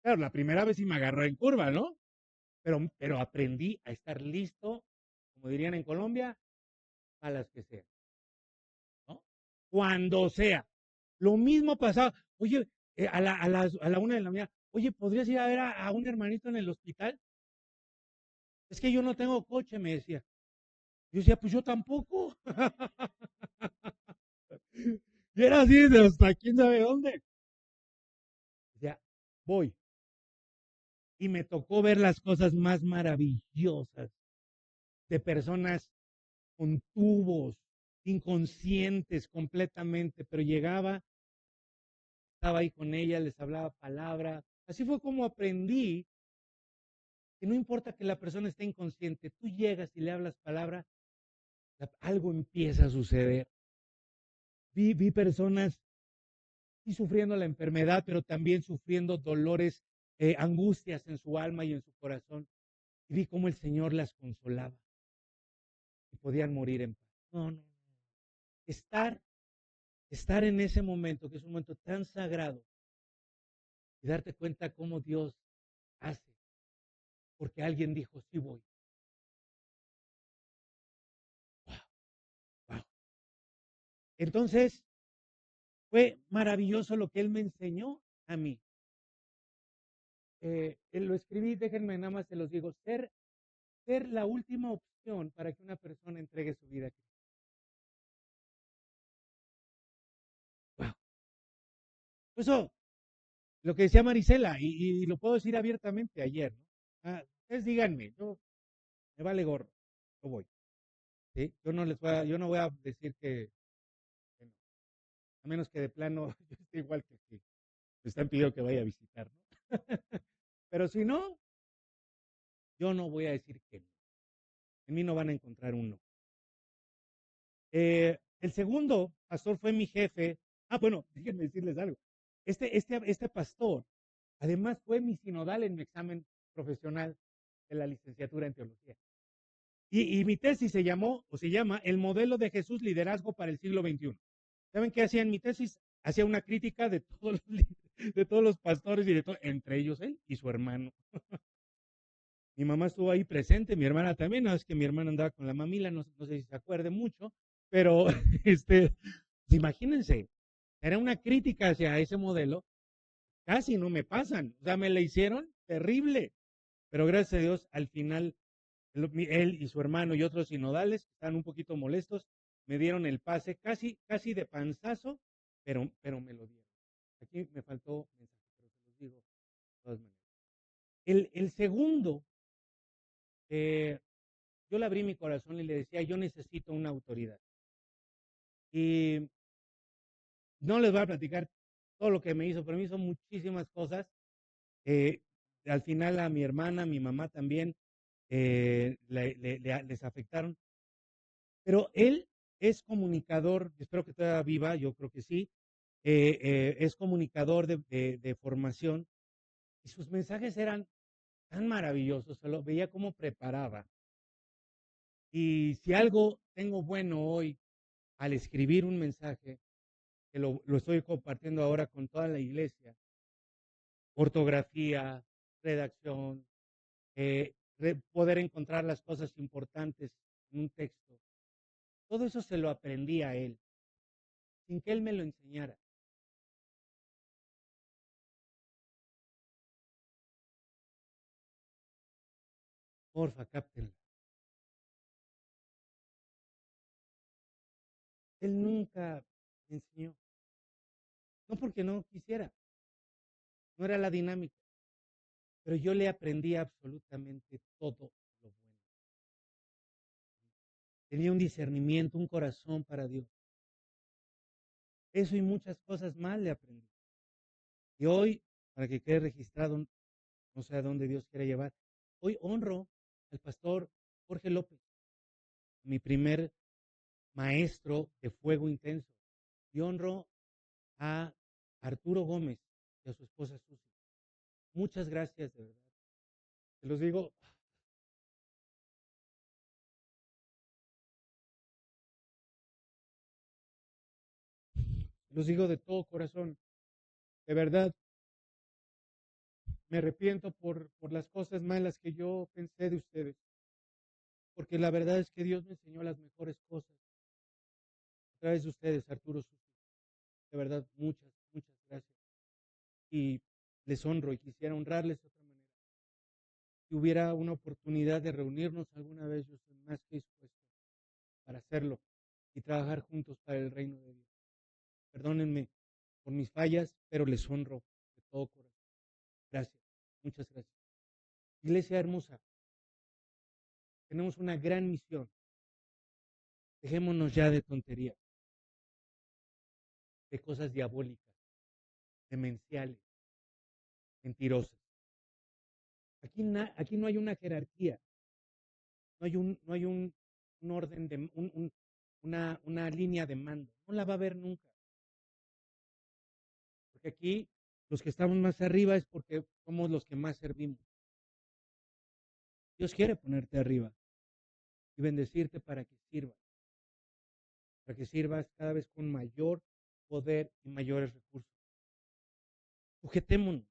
Claro, la primera vez sí me agarró en curva, ¿no? Pero aprendí a estar listo, como dirían en Colombia, a las que sean, ¿no? Cuando sea. Lo mismo pasaba, oye, a la 1 de la mañana, oye, ¿podrías ir a ver a un hermanito en el hospital? Es que yo no tengo coche, me decía. Yo decía, pues yo tampoco. Y era así de hasta quién sabe dónde. Decía, voy. Y me tocó ver las cosas más maravillosas de personas con tubos, inconscientes completamente, pero llegaba, estaba ahí con ella, les hablaba palabra. Así fue como aprendí que no importa que la persona esté inconsciente, tú llegas y le hablas palabra, algo empieza a suceder. Vi personas sí sufriendo la enfermedad, pero también sufriendo dolores, angustias en su alma y en su corazón. Y vi cómo el Señor las consolaba y podían morir en paz. No, no, no. Estar, estar en ese momento, que es un momento tan sagrado, y darte cuenta cómo Dios hace, porque alguien dijo, sí voy. Wow, wow. Entonces, fue maravilloso lo que Él me enseñó a mí. Lo escribí, déjenme nada más se los digo, ser la última opción para que una persona entregue su vida a Cristo. Wow. Eso, lo que decía Marisela, y lo puedo decir abiertamente ayer, ¿no? Ustedes díganme, me vale gorro, yo voy. ¿Sí? Yo no voy a decir que no, a menos que de plano yo esté igual que sí. Me están pidiendo que vaya a visitar, ¿no? Pero si no, yo no voy a decir que no. En mí no van a encontrar un no. El segundo pastor fue mi jefe. Bueno, déjenme decirles algo. Este pastor, además, fue mi sinodal en mi examen profesional de la licenciatura en teología. Y mi tesis se llamó, o se llama, El modelo de Jesús, liderazgo para el siglo XXI. ¿Saben qué hacía en mi tesis? Hacía una crítica de todos los pastores y de todo, entre ellos él y su hermano. Mi mamá estuvo ahí presente, mi hermana también, no es que mi hermana andaba con la mamila, no sé si se acuerde mucho, pero pues imagínense, era una crítica hacia ese modelo, casi no me pasan, o sea, me la hicieron terrible. Pero gracias a Dios, al final, él y su hermano y otros sinodales, que estaban un poquito molestos, me dieron el pase casi de panzazo, pero me lo dieron. Aquí me faltó mensaje, pero se los digo de todas maneras. El segundo, eh, yo le abrí mi corazón y le decía, yo necesito una autoridad. Y no les voy a platicar todo lo que me hizo, pero me hizo muchísimas cosas. Eh, Al final a mi hermana, a mi mamá también les afectaron. Pero él es comunicador, espero que todavía viva, yo creo que sí, es comunicador de formación y sus mensajes eran tan maravillosos, se lo veía cómo preparaba. Y si algo tengo bueno hoy al escribir un mensaje, que lo estoy compartiendo ahora con toda la iglesia, ortografía, redacción, poder encontrar las cosas importantes en un texto, todo eso se lo aprendí a él, sin que él me lo enseñara. Porfa, cáptenla. Él nunca me enseñó, no porque no quisiera, no era la dinámica, pero yo le aprendí absolutamente todo lo bueno. Tenía un discernimiento, un corazón para Dios. Eso y muchas cosas más le aprendí. Y hoy, para que quede registrado, no sé a dónde Dios quiere llevar, hoy honro al pastor Jorge López, mi primer maestro de fuego intenso. Y honro a Arturo Gómez y a su esposa Susi. Muchas gracias, de verdad. Se los digo, los digo de todo corazón. De verdad, me arrepiento por las cosas malas que yo pensé de ustedes. Porque la verdad es que Dios me enseñó las mejores cosas a través de ustedes, Arturo Susi. De verdad, muchas gracias. Y les honro y quisiera honrarles de otra manera. Si hubiera una oportunidad de reunirnos alguna vez, yo estoy más que dispuesto para hacerlo y trabajar juntos para el reino de Dios. Perdónenme por mis fallas, pero les honro de todo corazón. Gracias, muchas gracias. Iglesia hermosa, tenemos una gran misión. Dejémonos ya de tonterías, de cosas diabólicas, demenciales, mentirosas. Aquí no hay una jerarquía, no hay un orden, una línea de mando. No la va a haber nunca. Porque aquí los que estamos más arriba es porque somos los que más servimos. Dios quiere ponerte arriba y bendecirte para que sirvas cada vez con mayor poder y mayores recursos. Sujetémonos.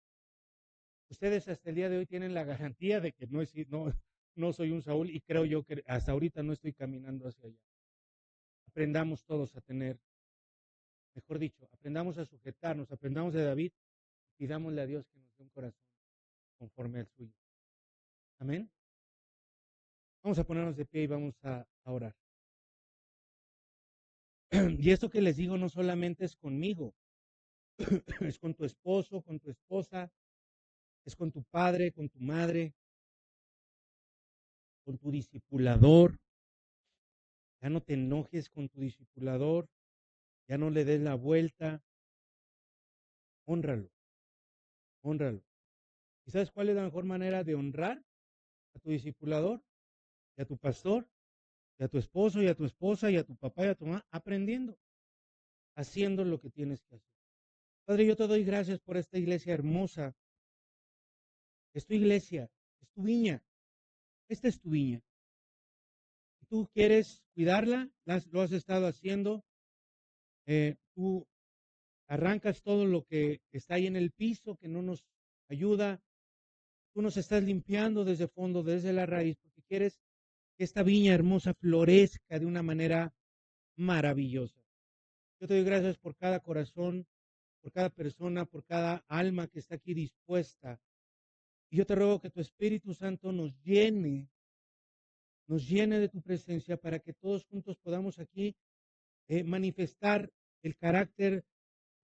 Ustedes hasta el día de hoy tienen la garantía de que no soy un Saúl y creo yo que hasta ahorita no estoy caminando hacia allá. Aprendamos todos a tener, mejor dicho, aprendamos a sujetarnos, aprendamos de David y pidámosle a Dios que nos dé un corazón conforme al suyo. Amén. Vamos a ponernos de pie y vamos a orar. Y esto que les digo no solamente es conmigo, es con tu esposo, con tu esposa, es con tu padre, con tu madre, con tu discipulador. Ya no te enojes con tu discipulador, ya no le des la vuelta, honralo, honralo. ¿Y sabes cuál es la mejor manera de honrar a tu discipulador y a tu pastor y a tu esposo y a tu esposa y a tu papá y a tu mamá? Aprendiendo, haciendo lo que tienes que hacer. Padre, yo te doy gracias por esta iglesia hermosa. Es tu iglesia, es tu viña. Esta es tu viña. Si tú quieres cuidarla, lo has estado haciendo. Tú arrancas todo lo que está ahí en el piso, que no nos ayuda. Tú nos estás limpiando desde el fondo, desde la raíz, porque quieres que esta viña hermosa florezca de una manera maravillosa. Yo te doy gracias por cada corazón, por cada persona, por cada alma que está aquí dispuesta Y yo te ruego que tu Espíritu Santo nos llene de tu presencia para que todos juntos podamos aquí manifestar el carácter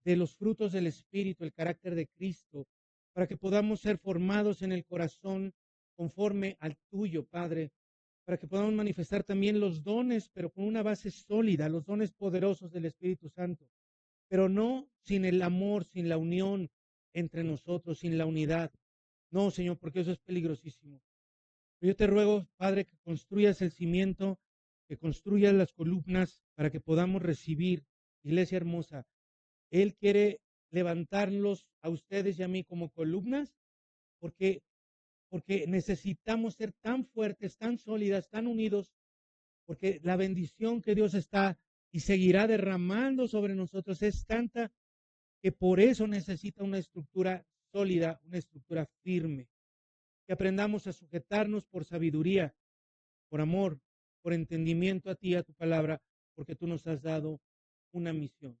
de los frutos del Espíritu, el carácter de Cristo, para que podamos ser formados en el corazón conforme al tuyo, Padre, para que podamos manifestar también los dones, pero con una base sólida, los dones poderosos del Espíritu Santo, pero no sin el amor, sin la unión entre nosotros, sin la unidad. No, Señor, porque eso es peligrosísimo. Yo te ruego, Padre, que construyas el cimiento, que construyas las columnas para que podamos recibir, iglesia hermosa. Él quiere levantarlos a ustedes y a mí como columnas porque, porque necesitamos ser tan fuertes, tan sólidas, tan unidos, porque la bendición que Dios está y seguirá derramando sobre nosotros es tanta que por eso necesita una estructura sólida, una estructura firme, que aprendamos a sujetarnos por sabiduría, por amor, por entendimiento a ti, a tu palabra, porque tú nos has dado una misión.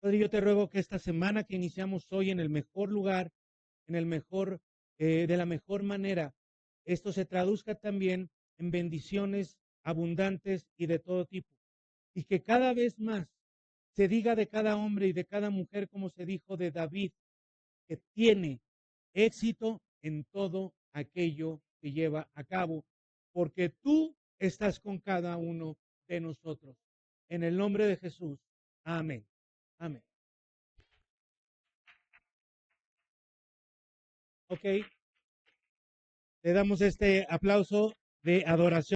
Padre, yo te ruego que esta semana que iniciamos hoy en el mejor lugar, en el mejor, de la mejor manera, esto se traduzca también en bendiciones abundantes y de todo tipo. Y que cada vez más se diga de cada hombre y de cada mujer, como se dijo de David, que tiene éxito en todo aquello que lleva a cabo, porque tú estás con cada uno de nosotros. En el nombre de Jesús. Amén. Amén. Ok, le damos este aplauso de adoración.